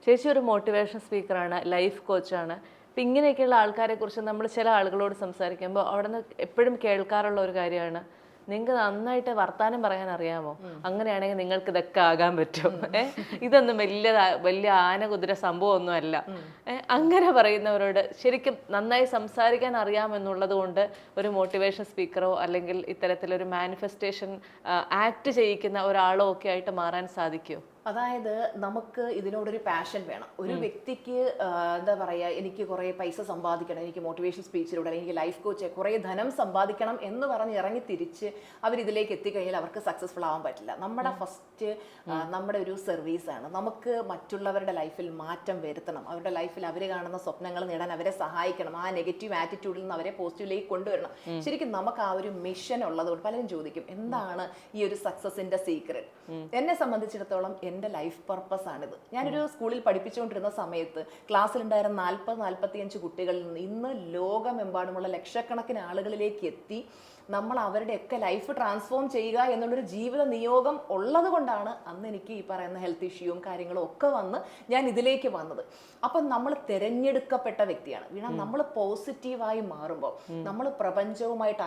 S1: ചേച്ചി ഒരു മോട്ടിവേഷൻ സ്പീക്കറാണ്, ലൈഫ് കോച്ചാണ്. അപ്പം ഇങ്ങനെയൊക്കെയുള്ള ആൾക്കാരെ കുറിച്ച് നമ്മൾ ചില ആളുകളോട് സംസാരിക്കുമ്പോൾ അവിടെ നിന്ന് എപ്പോഴും കേൾക്കാറുള്ള ഒരു കാര്യമാണ്, നിങ്ങൾക്ക് നന്നായിട്ട് വർത്താനം പറയാൻ അറിയാമോ, അങ്ങനെയാണെങ്കിൽ നിങ്ങൾക്ക് ഇതൊക്കെ ആകാൻ പറ്റും, ഇതൊന്നും വലിയ ആന കുതിര സംഭവമൊന്നും അല്ല. അങ്ങനെ പറയുന്നവരോട് ശരിക്കും നന്നായി സംസാരിക്കാൻ അറിയാമെന്നുള്ളത് കൊണ്ട് ഒരു മോട്ടിവേഷൻ സ്പീക്കറോ അല്ലെങ്കിൽ ഇത്തരത്തിലൊരു മാനിഫെസ്റ്റേഷൻ ആക്ട് ചെയ്യിക്കുന്ന ഒരാളോ ഒക്കെ ആയിട്ട് മാറാൻ സാധിക്കുമോ?
S2: അതായത് നമുക്ക് ഇതിനോടൊരു പാഷൻ വേണം. ഒരു വ്യക്തിക്ക് എന്താ പറയുക, എനിക്ക് കുറേ പൈസ സമ്പാദിക്കണം, എനിക്ക് മോട്ടിവേഷൻ സ്പീച്ചിലൂടെ അല്ലെങ്കിൽ എനിക്ക് ലൈഫ് കോച്ച് കുറേ ധനം സമ്പാദിക്കണം എന്ന് പറഞ്ഞ് ഇറങ്ങി തിരിച്ച് അവരിതിലേക്ക് എത്തിക്കഴിഞ്ഞാൽ അവർക്ക് സക്സസ്ഫുൾ ആവാൻ പറ്റില്ല. നമ്മുടെ ഫസ്റ്റ് നമ്മുടെ ഒരു സർവീസാണ്. നമുക്ക് മറ്റുള്ളവരുടെ ലൈഫിൽ മാറ്റം വരുത്തണം, അവരുടെ ലൈഫിൽ അവർ കാണുന്ന സ്വപ്നങ്ങൾ നേടാൻ അവരെ സഹായിക്കണം, ആ നെഗറ്റീവ് ആറ്റിറ്റ്യൂഡിൽ നിന്ന് അവരെ പോസിറ്റീവിലേക്ക് കൊണ്ടുവരണം. ശരിക്കും നമുക്ക് ആ ഒരു മിഷൻ ഉള്ളതുകൊണ്ട് പലരും ചോദിക്കും എന്താണ് ഈ ഒരു സക്സസിന്റെ സീക്രട്ട്. എന്നെ സംബന്ധിച്ചിടത്തോളം എൻ്റെ ലൈഫ് പർപ്പസ് ആണിത്. ഞാനൊരു സ്കൂളിൽ പഠിപ്പിച്ചുകൊണ്ടിരുന്ന സമയത്ത് ക്ലാസ്സിലുണ്ടായിരുന്ന 40-45 കുട്ടികളിൽ നിന്ന് ഇന്ന് ലോകമെമ്പാടുമുള്ള ലക്ഷക്കണക്കിന് ആളുകളിലേക്ക് എത്തി നമ്മൾ അവരുടെയൊക്കെ ലൈഫ് ട്രാൻസ്ഫോം ചെയ്യുക എന്നുള്ളൊരു ജീവിത നിയോഗം ഉള്ളത് കൊണ്ടാണ് അന്ന് എനിക്ക് ഈ പറയുന്ന ഹെൽത്ത് ഇഷ്യൂവും കാര്യങ്ങളും ഒക്കെ വന്ന് ഞാൻ ഇതിലേക്ക് വന്നത്. അപ്പം നമ്മൾ തിരഞ്ഞെടുക്കപ്പെട്ട വ്യക്തിയാണ് വീണ. നമ്മൾ പോസിറ്റീവായി മാറുമ്പോൾ നമ്മൾ പ്രപഞ്ചവുമായിട്ട്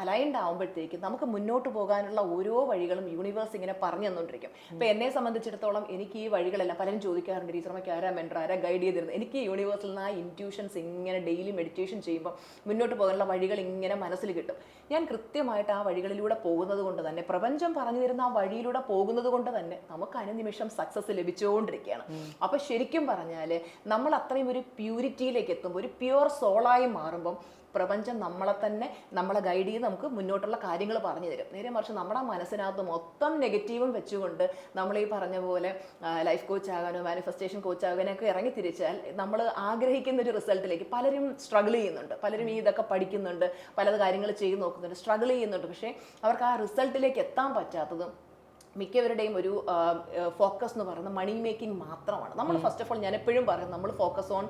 S2: അലൈൻഡ് ആവുമ്പോഴത്തേക്കും നമുക്ക് മുന്നോട്ട് പോകാനുള്ള ഓരോ വഴികളും യൂണിവേഴ്സ് ഇങ്ങനെ പറഞ്ഞു തന്നുകൊണ്ടിരിക്കും. ഇപ്പം എന്നെ സംബന്ധിച്ചിടത്തോളം എനിക്ക് ഈ വഴികളെല്ലാം പലരും ചോദിക്കാറുണ്ട്, ടീച്ചർമ്മയ്ക്ക് ആരാ മെൻറ്റർ, ആരാ ഗൈഡ് ചെയ്തിരുന്നത്. എനിക്ക് ഈ യൂണിവേഴ്സിൽ നിന്ന് ആ ഇൻറ്റ്യൂഷൻസ് ഇങ്ങനെ ഡെയിലി മെഡിറ്റേഷൻ ചെയ്യുമ്പോൾ മുന്നോട്ട് പോകാനുള്ള വഴികൾ ഇങ്ങനെ മനസ്സിൽ കിട്ടും. ഞാൻ കൃത്യമായിട്ട് ആ വഴികളിലൂടെ പോകുന്നത് കൊണ്ട് തന്നെ, പ്രപഞ്ചം പറഞ്ഞു തരുന്ന ആ വഴിയിലൂടെ പോകുന്നത് കൊണ്ട് തന്നെ നമുക്ക് അനുനിമിഷം സക്സസ് ലഭിച്ചുകൊണ്ടിരിക്കുകയാണ്. അപ്പൊ ശരിക്കും പറഞ്ഞാൽ നമ്മൾ അത്രയും ഒരു പ്യൂരിറ്റിയിലേക്ക് എത്തുമ്പോൾ, ഒരു പ്യുവർ സോളായി മാറുമ്പം പ്രപഞ്ചം നമ്മളെ ഗൈഡ് ചെയ്ത് നമുക്ക് മുന്നോട്ടുള്ള കാര്യങ്ങൾ പറഞ്ഞു തരും. നേരെ മറിച്ച് നമ്മുടെ മനസ്സിനകത്ത് മൊത്തം നെഗറ്റീവും വെച്ചുകൊണ്ട് നമ്മൾ ഈ പറഞ്ഞ പോലെ ലൈഫ് കോച്ച് ആകാനോ മാനിഫെസ്റ്റേഷൻ കോച്ച് ആകാനോ ഒക്കെ ഇറങ്ങി തിരിച്ചാൽ നമ്മൾ ആഗ്രഹിക്കുന്ന ഒരു റിസൾട്ടിലേക്ക് പലരും സ്ട്രഗിൾ ചെയ്യുന്നുണ്ട്. പലരും ഈ ഇതൊക്കെ പഠിക്കുന്നുണ്ട്, പല കാര്യങ്ങൾ ചെയ്ത് നോക്കുന്നുണ്ട്, സ്ട്രഗിൾ ചെയ്യുന്നുണ്ട്. പക്ഷേ അവർക്ക് ആ റിസൾട്ടിലേക്ക് എത്താൻ പറ്റാത്തതും മിക്കവരുടെയും ഒരു ഫോക്കസ് എന്ന് പറയുന്നത് മണി മേക്കിംഗ് മാത്രമാണ്. നമ്മൾ ഫസ്റ്റ് ഓഫ് ഓൾ ഞാൻ എപ്പോഴും പറയും, നമ്മൾ ഫോക്കസ് ഓൺ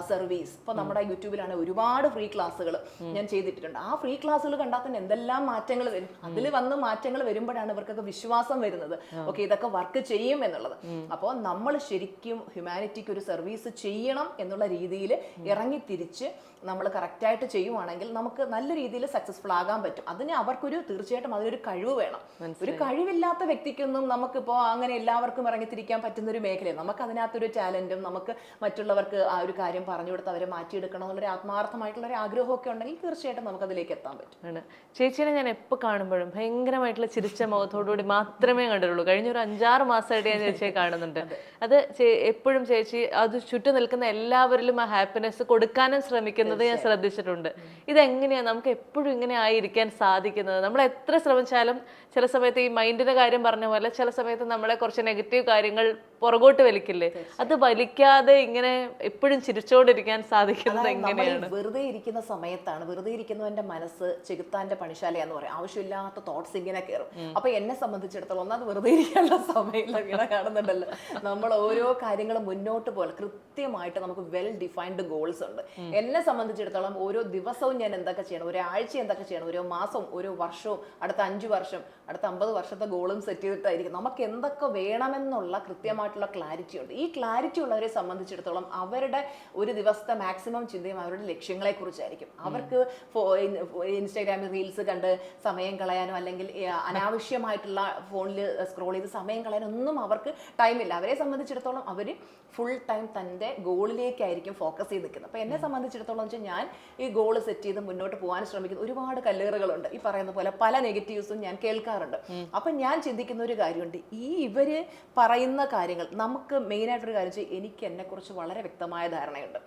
S2: സർവീസ്. ഇപ്പോൾ നമ്മുടെ യൂട്യൂബിലാണ് ഒരുപാട് ഫ്രീ ക്ലാസ്സുകൾ ഞാൻ ചെയ്തിട്ടുണ്ട്. ആ ഫ്രീ ക്ലാസ്സുകൾ കണ്ടാൽ തന്നെ എന്തെല്ലാം മാറ്റങ്ങൾ വരും. അതിൽ വന്ന് മാറ്റങ്ങൾ വരുമ്പോഴാണ് ഇവർക്കൊക്കെ വിശ്വാസം വരുന്നത്, ഓക്കെ ഇതൊക്കെ വർക്ക് ചെയ്യും എന്നുള്ളത്. അപ്പോൾ നമ്മൾ ശരിക്കും ഹ്യൂമാനിറ്റിക്ക് ഒരു സർവീസ് ചെയ്യണം എന്നുള്ള രീതിയിൽ ഇറങ്ങി തിരിച്ച് നമ്മൾ കറക്റ്റായിട്ട് ചെയ്യുവാണെങ്കിൽ നമുക്ക് നല്ല രീതിയിൽ സക്സസ്ഫുൾ ആകാൻ പറ്റും. അതിന് അവർക്കൊരു തീർച്ചയായിട്ടും അതിനൊരു കഴിവ് വേണം. ഒരു കഴിവില്ലാത്ത വ്യക്തിക്കൊന്നും നമുക്കിപ്പോൾ അങ്ങനെ എല്ലാവർക്കും ഇറങ്ങിത്തിരിക്കാൻ പറ്റുന്ന ഒരു മേഖലയാണ്. നമുക്ക് അതിനകത്തൊരു ടാലന്റും നമുക്ക് മറ്റുള്ളവർക്ക് ആ ഒരു കാര്യം പറഞ്ഞു കൊടുത്ത് അവരെ മാറ്റിയെടുക്കണം എന്നുള്ളൊരു ആത്മാർത്ഥമായിട്ടുള്ള ഒരു ആഗ്രഹമൊക്കെ ഉണ്ടെങ്കിൽ തീർച്ചയായിട്ടും നമുക്ക് അതിലേക്ക് എത്താൻ പറ്റും.
S1: ചേച്ചിനെ ഞാൻ എപ്പോൾ കാണുമ്പോഴും ഭയങ്കരമായിട്ടുള്ള ചിരിച്ച മുഖത്തോടുകൂടി മാത്രമേ കണ്ടിട്ടുള്ളൂ. കഴിഞ്ഞ ഒരു 5-6 മാസമായിട്ട് ഞാൻ ചേച്ചിയെ കാണുന്നുണ്ട്. അത് എപ്പോഴും ചേച്ചി അത് ചുറ്റും നിൽക്കുന്ന എല്ലാവരിലും ആ ഹാപ്പിനെസ് കൊടുക്കാനും ശ്രമിക്കുന്നത് ഞാൻ ശ്രദ്ധിച്ചിട്ടുണ്ട്. ഇതെങ്ങനെയാണ് നമുക്ക് എപ്പോഴും ഇങ്ങനെ ആയിരിക്കാൻ സാധിക്കുന്നത്? നമ്മൾ എത്ര ശ്രമിച്ചാലും ചില സമയത്ത് ഈ മൈൻഡിന്റെ കാര്യം പറഞ്ഞ പോലെ ചില സമയത്ത് നമ്മളെ കുറച്ച് നെഗറ്റീവ് കാര്യങ്ങൾ പുറകോട്ട് വലിക്കില്ലേ, അത് വലിക്കാതെ ഇങ്ങനെ എപ്പോഴും ചിരിച്ചോണ്ടിരിക്കാൻ സാധിക്കുന്നത് എങ്ങനെയാണ്?
S2: വെറുതെ ഇരിക്കുന്ന സമയത്താണ്, വെറുതെ ഇരിക്കുന്നവന്റെ മനസ്സ് ചെകുത്താന്റെ പണിശാലയാന്ന് പറയും. ആവശ്യമില്ലാത്ത തോട്ട്സ് ഇങ്ങനെ കയറും. അപ്പൊ എന്നെ സംബന്ധിച്ചിടത്തോളം ഒന്നത് വെറുതെ ഇരിക്കാനുള്ള സമയമില്ല. ഇങ്ങനെ കാണുന്നുണ്ടല്ലോ, നമ്മൾ ഓരോ കാര്യങ്ങളും മുന്നോട്ട് പോലെ കൃത്യമായിട്ട് നമുക്ക് വെൽ ഡിഫൈൻഡ് ഗോൾസ് ഉണ്ട്. എന്നെ സംബന്ധിച്ചിടത്തോളം ഓരോ ദിവസവും ഞാൻ എന്തൊക്കെ ചെയ്യണം, ഒരാഴ്ച എന്തൊക്കെ ചെയ്യണം, ഓരോ മാസവും ഓരോ വർഷവും അടുത്ത 5 വർഷം അടുത്ത 50 വർഷത്തെ ഗോളും സെറ്റ് ചെയ്തിട്ടായിരിക്കും. നമുക്ക് എന്തൊക്കെ വേണമെന്നുള്ള കൃത്യമായിട്ടുള്ള ക്ലാരിറ്റി ഉണ്ട്. ഈ ക്ലാരിറ്റി ഉള്ളവരെ സംബന്ധിച്ചിടത്തോളം അവരുടെ ഒരു ദിവസത്തെ മാക്സിമം ചിന്തയും അവരുടെ ലക്ഷ്യങ്ങളെ കുറിച്ചായിരിക്കും. അവർക്ക് ഇൻസ്റ്റാഗ്രാമിൽ റീൽസ് കണ്ട് സമയം കളയാനോ അല്ലെങ്കിൽ അനാവശ്യമായിട്ടുള്ള ഫോണിൽ സ്ക്രോൾ ചെയ്ത് സമയം കളയാനോ ഒന്നും അവർക്ക് ടൈമില്ല. അവരെ സംബന്ധിച്ചിടത്തോളം അവർ ഫുൾ ടൈം തൻ്റെ ഗോളിലേക്കായിരിക്കും ഫോക്കസ് ചെയ്ത് നിൽക്കുന്നത്. അപ്പോൾ എന്നെ സംബന്ധിച്ചിടത്തോളം വെച്ചാൽ ഞാൻ ഈ ഗോൾ സെറ്റ് ചെയ്ത് മുന്നോട്ട് പോകാൻ ശ്രമിക്കുന്ന ഒരുപാട് കല്ലേറുകളുണ്ട്. ഈ പറയുന്ന പോലെ പല നെഗറ്റീവ്സും ഞാൻ കേൾക്കാറുണ്ട്. അപ്പം ഞാൻ ചിന്തിക്കുന്ന ഒരു കാര്യമുണ്ട്, ഇവര് പറയുന്ന കാര്യങ്ങൾ നമുക്ക് മെയിനായിട്ടൊരു കാര്യം വെച്ചാൽ എനിക്ക് എന്നെക്കുറിച്ച് വളരെ വ്യക്തമായ ധാരണയുണ്ട്.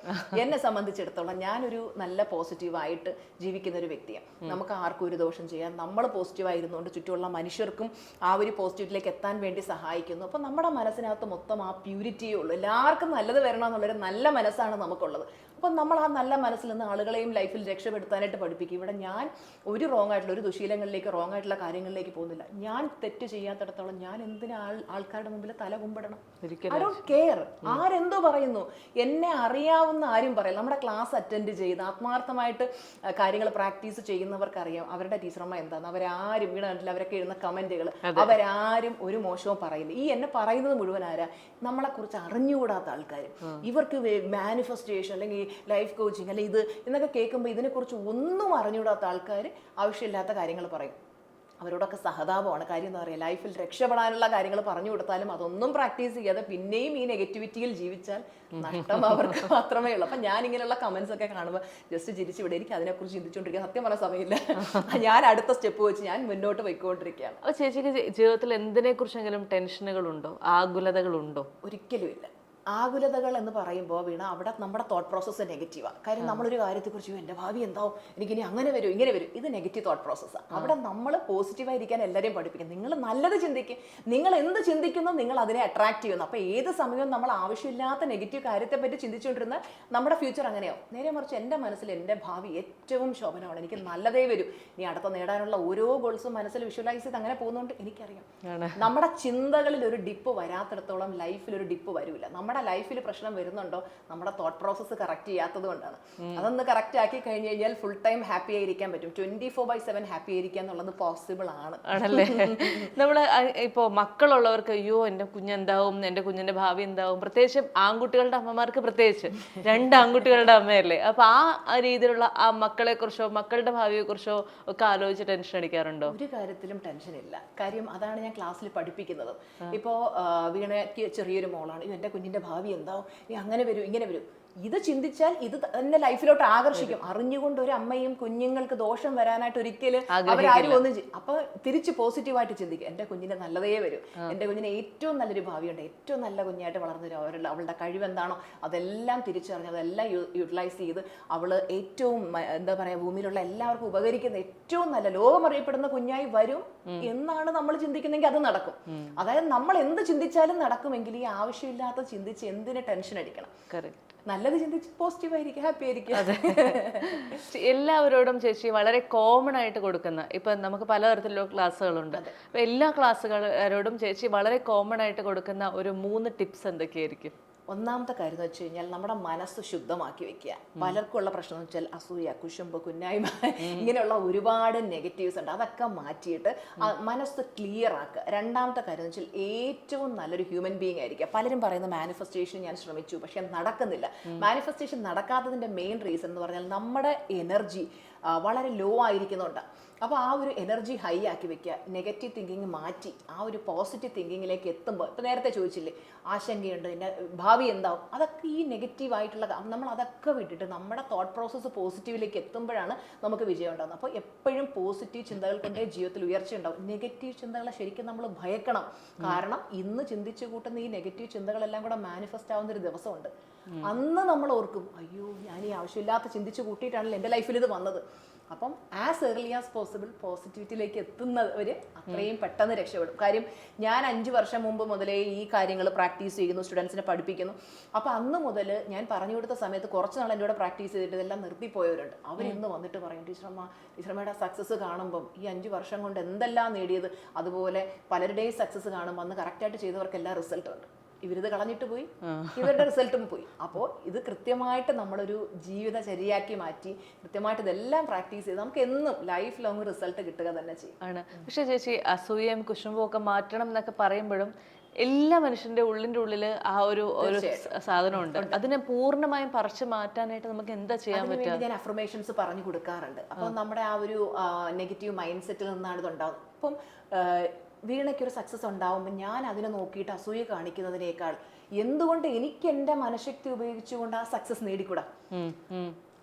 S2: എന്നെ സംബന്ധിച്ചിടത്തോളം ഞാനൊരു നല്ല പോസിറ്റീവായിട്ട് ജീവിക്കുന്ന ഒരു വ്യക്തിയാണ്. നമുക്ക് ആർക്കും ഒരു ദോഷം ചെയ്യാൻ നമ്മൾ പോസിറ്റീവായിരുന്നുകൊണ്ട് ചുറ്റുമുള്ള മനുഷ്യർക്കും ആ ഒരു പോസിറ്റിവിറ്റിയിലേക്ക് എത്താൻ വേണ്ടി സഹായിക്കുന്നു. അപ്പം നമ്മുടെ മനസ്സിനകത്ത് മൊത്തം ആ പ്യൂരിറ്റിയേ ഉള്ളൂ. എല്ലാവർക്കും നല്ലത് വരണം എന്നുള്ളൊരു നല്ല മനസ്സാണ് നമുക്കുള്ളത്. അപ്പം നമ്മൾ ആ നല്ല മനസ്സിൽ നിന്ന് ആളുകളെയും ലൈഫിൽ രക്ഷപ്പെടുത്താനായിട്ട് പഠിപ്പിക്കും. ഇവിടെ ഞാൻ ഒരു റോങ് ആയിട്ടുള്ള ഒരു ദുശീലങ്ങളിലേക്ക് റോങ് ആയിട്ടുള്ള കാര്യങ്ങളിലേക്ക് പോകുന്നില്ല. ഞാൻ തെറ്റ് ചെയ്യാത്തിടത്തോളം ഞാൻ എന്തിനാ ആൾക്കാരുടെ മുമ്പിൽ തല കുമ്പിടണം? ഐ ഡോണ്ട് കെയർ ആരെന്തോ പറയുന്നു. എന്നെ അറിയാവുന്ന ആരും പറയില്ല. നമ്മുടെ ക്ലാസ് അറ്റൻഡ് ചെയ്ത് ആത്മാർത്ഥമായിട്ട് കാര്യങ്ങൾ പ്രാക്ടീസ് ചെയ്യുന്നവർക്കറിയാം അവരുടെ ടീച്ചർമ്മ എന്താന്ന്. അവരാരും വീണാട്ടില്ല, അവരൊക്കെ എഴുതുന്ന കമന്റുകൾ അവരാരും ഒരു മോശവും പറയില്ല. ഈ എന്നെ പറയുന്നത് മുഴുവൻ ആരാ? നമ്മളെക്കുറിച്ച് അറിഞ്ഞുകൂടാത്ത ആൾക്കാർ. ഇവർക്ക് മാനിഫെസ്റ്റേഷൻ അല്ലെങ്കിൽ ലൈഫ് കോച്ചിങ് അല്ലെ ഇത് എന്നൊക്കെ കേൾക്കുമ്പോൾ ഇതിനെക്കുറിച്ച് ഒന്നും അറിഞ്ഞുകൂടാത്ത ആൾക്കാർ ആവശ്യമില്ലാത്ത കാര്യങ്ങൾ പറയും. അവരോടൊക്കെ സഹതാപമാണ്. കാര്യം എന്താ പറയുക, ലൈഫിൽ രക്ഷപ്പെടാനുള്ള കാര്യങ്ങൾ പറഞ്ഞു കൊടുത്താലും അതൊന്നും പ്രാക്ടീസ് ചെയ്യാതെ പിന്നെയും ഈ നെഗറ്റിവിറ്റിയിൽ ജീവിച്ചാൽ നഷ്ടം അവർക്ക് മാത്രമേ ഉള്ളൂ. അപ്പം ഞാൻ ഇങ്ങനെയുള്ള കമന്റ്സ് ഒക്കെ കാണുമ്പോൾ ജസ്റ്റ് ചിരിച്ചു ഇവിടെ എനിക്ക് അതിനെക്കുറിച്ച് ചിന്തിച്ചുകൊണ്ടിരിക്കുക സത്യം പറഞ്ഞ സമയമില്ല. ഞാൻ അടുത്ത സ്റ്റെപ്പ് വെച്ച് ഞാൻ മുന്നോട്ട് പോയിക്കൊണ്ടിരിക്കുകയാണ്.
S1: അപ്പോൾ ചേച്ചിക്ക് ജീവിതത്തിൽ എന്തിനെ കുറിച്ചെങ്കിലും ടെൻഷനുകളുണ്ടോ, ആകുലതകളുണ്ടോ?
S2: ഒരിക്കലും ഇല്ല. ആകുലതകൾ എന്ന് പറയുമ്പോൾ വീണ അവിടെ നമ്മുടെ തോട്ട് പ്രോസസ്സ് നെഗറ്റീവാണ്. കാര്യം നമ്മളൊരു കാര്യത്തെക്കുറിച്ച് എൻ്റെ ഭാവി എന്താവും, എനിക്കിനി അങ്ങനെ വരും ഇങ്ങനെ വരും, ഇത് നെഗറ്റീവ് തോട്ട് പ്രോസസ്സാണ്. അവിടെ നമ്മൾ പോസിറ്റീവായിരിക്കാൻ എല്ലാവരെയും പഠിപ്പിക്കും. നിങ്ങൾ നല്ലത് ചിന്തിക്കും, നിങ്ങൾ എന്ത് ചിന്തിക്കുന്നു നിങ്ങൾ അതിനെ അട്രാക്ട് ചെയ്യുന്നു. അപ്പോൾ ഏത് സമയവും നമ്മൾ ആവശ്യമില്ലാത്ത നെഗറ്റീവ് കാര്യത്തെപ്പറ്റി ചിന്തിച്ചുകൊണ്ടിരുന്ന നമ്മുടെ ഫ്യൂച്ചർ അങ്ങനെയാവും. നേരെ മറിച്ച് എൻ്റെ മനസ്സിൽ എൻ്റെ ഭാവി ഏറ്റവും ശോഭനമാണ്, എനിക്ക് നല്ലതേ വരും, ഇനി അടുത്ത നേടാനുള്ള ഓരോ ഗോൾസും മനസ്സിൽ വിഷ്വലൈസ് ചെയ്ത് അങ്ങനെ പോകുന്നതുകൊണ്ട് എനിക്കറിയാം നമ്മുടെ ചിന്തകളിൽ ഒരു ഡിപ്പ് വരാത്തിടത്തോളം ലൈഫിൽ ഒരു ഡിപ്പ് വരില്ല. നമ്മുടെ നമ്മുടെ ലൈഫിൽ പ്രശ്നം വരുന്നുണ്ടോ, നമ്മുടെ തോട്ട് പ്രോസസ്സ് കറക്റ്റ് ചെയ്യാത്തത് കൊണ്ടാണ്. അതൊന്ന് കറക്റ്റ് ആക്കി കഴിഞ്ഞ് കഴിഞ്ഞാൽ ഫുൾ ടൈം ഹാപ്പി ആയിരിക്കാൻ പറ്റും. 24/7 ഹാപ്പി ആയിരിക്കുക എന്നുള്ളത് പോസിബിൾ ആണ്.
S1: ആണല്ലേ? നമ്മള് ഇപ്പോ മക്കളുള്ളവർക്ക് അയ്യോ എന്റെ കുഞ്ഞെന്താവും, എന്റെ കുഞ്ഞിന്റെ ഭാവി എന്താവും, പ്രത്യേകിച്ച് ആൺകുട്ടികളുടെ അമ്മമാർക്ക്, പ്രത്യേകിച്ച് 2 ആൺകുട്ടികളുടെ അമ്മയല്ലേ, അപ്പൊ ആ രീതിയിലുള്ള ആ മക്കളെ കുറിച്ചോ മക്കളുടെ ഭാവിയെ കുറിച്ചോ ഒക്കെ ആലോചിച്ച് ടെൻഷൻ അടിക്കാറുണ്ടോ?
S2: ഒരു കാര്യത്തിലും ടെൻഷൻ ഇല്ല. കാര്യം അതാണ് ഞാൻ ക്ലാസ്സിൽ പഠിപ്പിക്കുന്നത്. ഇപ്പോൾ വീണയ്ക്ക് ചെറിയൊരു മോളാണ്, എന്റെ കുഞ്ഞിന്റെ ഭാവി എന്താവും, അങ്ങനെ വരും ഇങ്ങനെ വരും. ഇത് ചിന്തിച്ചാൽ ഇത് തന്നെ ലൈഫിലോട്ട് ആകർഷിക്കും. അറിഞ്ഞുകൊണ്ട് ഒരു അമ്മയും കുഞ്ഞുങ്ങൾക്ക് ദോഷം വരാനായിട്ട് ഒരിക്കലും അവരാരും ഒന്നും അപ്പൊ തിരിച്ച് പോസിറ്റീവായിട്ട് ചിന്തിക്കുക, എന്റെ കുഞ്ഞിന് നല്ലതേ വരും, എന്റെ കുഞ്ഞിന് ഏറ്റവും നല്ലൊരു ഭാവിയുണ്ട്, ഏറ്റവും നല്ല കുഞ്ഞായിട്ട് വളർന്നു വരും, അവളുടെ കഴിവെന്താണോ അതെല്ലാം തിരിച്ചറിഞ്ഞ് അതെല്ലാം യൂട്ടിലൈസ് ചെയ്ത് അവള് ഏറ്റവും എന്താ പറയാ ഭൂമിയിലുള്ള എല്ലാവർക്കും ഉപകരിക്കുന്ന ഏറ്റവും നല്ല ലോകം അറിയപ്പെടുന്ന കുഞ്ഞായി വരും എന്നാണ് നമ്മൾ ചിന്തിക്കുന്നെങ്കിൽ അത് നടക്കും. അതായത് നമ്മൾ എന്ത് ചിന്തിച്ചാലും നടക്കുമെങ്കിൽ ഈ ആവശ്യമില്ലാത്ത ചിന്തിച്ച് എന്തിന് ടെൻഷൻ അടിക്കണം? നല്ലത് ചിന്തിച്ച് പോസിറ്റീവ് ആയിരിക്കും, ഹാപ്പി ആയിരിക്കും.
S1: എല്ലാവരോടും ചേച്ചി വളരെ കോമൺ ആയിട്ട് കൊടുക്കുന്ന, ഇപ്പൊ നമുക്ക് പലതരത്തിലുള്ള ക്ലാസ്സുകളുണ്ട്, അപ്പൊ എല്ലാ ക്ലാസ്സുകാരോടും ചേച്ചി വളരെ കോമൺ ആയിട്ട് കൊടുക്കുന്ന ഒരു 3 ടിപ്സ് എന്തൊക്കെയായിരിക്കും?
S2: ഒന്നാമത്തെ കാര്യം എന്ന് വെച്ച് കഴിഞ്ഞാൽ നമ്മുടെ മനസ്സ് ശുദ്ധമാക്കി വെക്കുക. പലർക്കുള്ള പ്രശ്നം എന്ന് വെച്ചാൽ അസൂയ, കുശുമ്പ്, കുന്നായ്മ, ഇങ്ങനെയുള്ള ഒരുപാട് നെഗറ്റീവ്സ് ഉണ്ട്. അതൊക്കെ മാറ്റിയിട്ട് മനസ്സ് ക്ലിയർ ആക്കുക. രണ്ടാമത്തെ കാര്യം എന്ന് വെച്ചാൽ ഏറ്റവും നല്ലൊരു ഹ്യൂമൻ ബീങ് ആയിരിക്കുക. പലരും പറയുന്ന മാനിഫെസ്റ്റേഷൻ ഞാൻ ശ്രമിച്ചു, പക്ഷെ നടക്കുന്നില്ല. മാനിഫെസ്റ്റേഷൻ നടക്കാത്തതിന്റെ മെയിൻ റീസൺ എന്ന് പറഞ്ഞാൽ നമ്മുടെ എനർജി വളരെ ലോ ആയിരിക്കുന്നുണ്ട്. അപ്പോൾ ആ ഒരു എനർജി ഹൈ ആക്കി വെക്കുക, നെഗറ്റീവ് തിങ്കിങ് മാറ്റി ആ ഒരു പോസിറ്റീവ് തിങ്കിങ്ങിലേക്ക് എത്തുമ്പോൾ, ഇപ്പോൾ നേരത്തെ ചോദിച്ചില്ലേ ആശങ്കയുണ്ട്, എൻ്റെ ഭാവി എന്താവും, അതൊക്കെ ഈ നെഗറ്റീവായിട്ടുള്ള നമ്മൾ അതൊക്കെ വിട്ടിട്ട് നമ്മുടെ തോട്ട് പ്രോസസ്സ് പോസിറ്റീവിലേക്ക് എത്തുമ്പോഴാണ് നമുക്ക് വിജയം ഉണ്ടാകുന്നത്. അപ്പോൾ എപ്പോഴും പോസിറ്റീവ് ചിന്തകൾ കൊണ്ടേ ജീവിതത്തിൽ ഉയർച്ച ഉണ്ടാവും. നെഗറ്റീവ് ചിന്തകളെ ശരിക്കും നമ്മൾ ഭയക്കണം. കാരണം ഇന്ന് ചിന്തിച്ചു കൂട്ടുന്ന ഈ നെഗറ്റീവ് ചിന്തകളെല്ലാം കൂടെ മാനിഫെസ്റ്റ് ആവുന്ന ഒരു ദിവസമുണ്ട്. അന്ന് നമ്മൾ ഓർക്കും, അയ്യോ ഞാൻ ഈ ആവശ്യമില്ലാത്ത ചിന്തിച്ചു കൂട്ടിയിട്ടാണല്ലോ എൻ്റെ ലൈഫിൽ ഇത് വന്നത്. അപ്പം ആസ് ഏർലി ആസ് പോസിബിൾ പോസിറ്റിവിറ്റിയിലേക്ക് എത്തുന്നവർ അത്രയും പെട്ടെന്ന് രക്ഷപ്പെടും. കാര്യം ഞാൻ 5 വർഷം മുമ്പ് മുതലേ ഈ കാര്യങ്ങൾ പ്രാക്ടീസ് ചെയ്യുന്നു, സ്റ്റുഡൻസിനെ പഠിപ്പിക്കുന്നു. അപ്പോൾ അന്ന് മുതൽ ഞാൻ പറഞ്ഞു കൊടുത്ത സമയത്ത് കുറച്ച് നാൾ എൻ്റെ കൂടെ പ്രാക്ടീസ് ചെയ്തിട്ട് ഇതെല്ലാം നിർത്തിപ്പോയവരുണ്ട്. അവരിന്ന് വന്നിട്ട് പറയും, ടീച്ചറമ്മയുടെ സക്സസ് കാണുമ്പം ഈ 5 വർഷം കൊണ്ട് എന്തെല്ലാം നേടിയത്, അതുപോലെ പലരുടെയും സക്സസ് കാണുമ്പോൾ അന്ന് കറക്റ്റായിട്ട് ചെയ്തവർക്കെല്ലാം റിസൾട്ട് ഉണ്ട്, ഇവരിത് കളഞ്ഞിട്ട് പോയി, ഇവരുടെ റിസൾട്ടും പോയി. അപ്പോൾ ഇത് കൃത്യമായിട്ട് നമ്മളൊരു ജീവിതചര്യയാക്കി മാറ്റി കൃത്യമായിട്ട് ഇതെല്ലാം പ്രാക്ടീസ് ചെയ്ത് നമുക്ക് എന്നും ലൈഫ് ലോങ് റിസൾട്ട് കിട്ടുക തന്നെ ചെയ്യും.
S1: ആണ്. പക്ഷെ ചേച്ചി അസൂയയും കുശുമ്പും ഒക്കെ മാറ്റണം എന്നൊക്കെ പറയുമ്പോഴും എല്ലാ മനുഷ്യന്റെ ഉള്ളിന്റെ ഉള്ളില് ആ ഒരു സാധനമുണ്ട്. അതിനെ പൂർണ്ണമായും പറിച്ചു മാറ്റാനായിട്ട് നമുക്ക് എന്താ ചെയ്യാൻ പറ്റുക?
S2: ഞാൻ അഫർമേഷൻസ് പറഞ്ഞു കൊടുക്കാറുണ്ട്. അപ്പം നമ്മുടെ ആ ഒരു നെഗറ്റീവ് മൈൻഡ് സെറ്റിൽ നിന്നാണ് ഇത് ഉണ്ടാകുന്നത്. അപ്പം വീണയ്ക്കൊരു സക്സസ് ഉണ്ടാവുമ്പോൾ ഞാൻ അതിനെ നോക്കിയിട്ട് അസൂയ കാണിക്കുന്നതിനേക്കാൾ എന്തുകൊണ്ട് എനിക്ക് എൻ്റെ മനഃശക്തി ഉപയോഗിച്ചുകൊണ്ട് ആ സക്സസ് നേടിക്കൂടാ,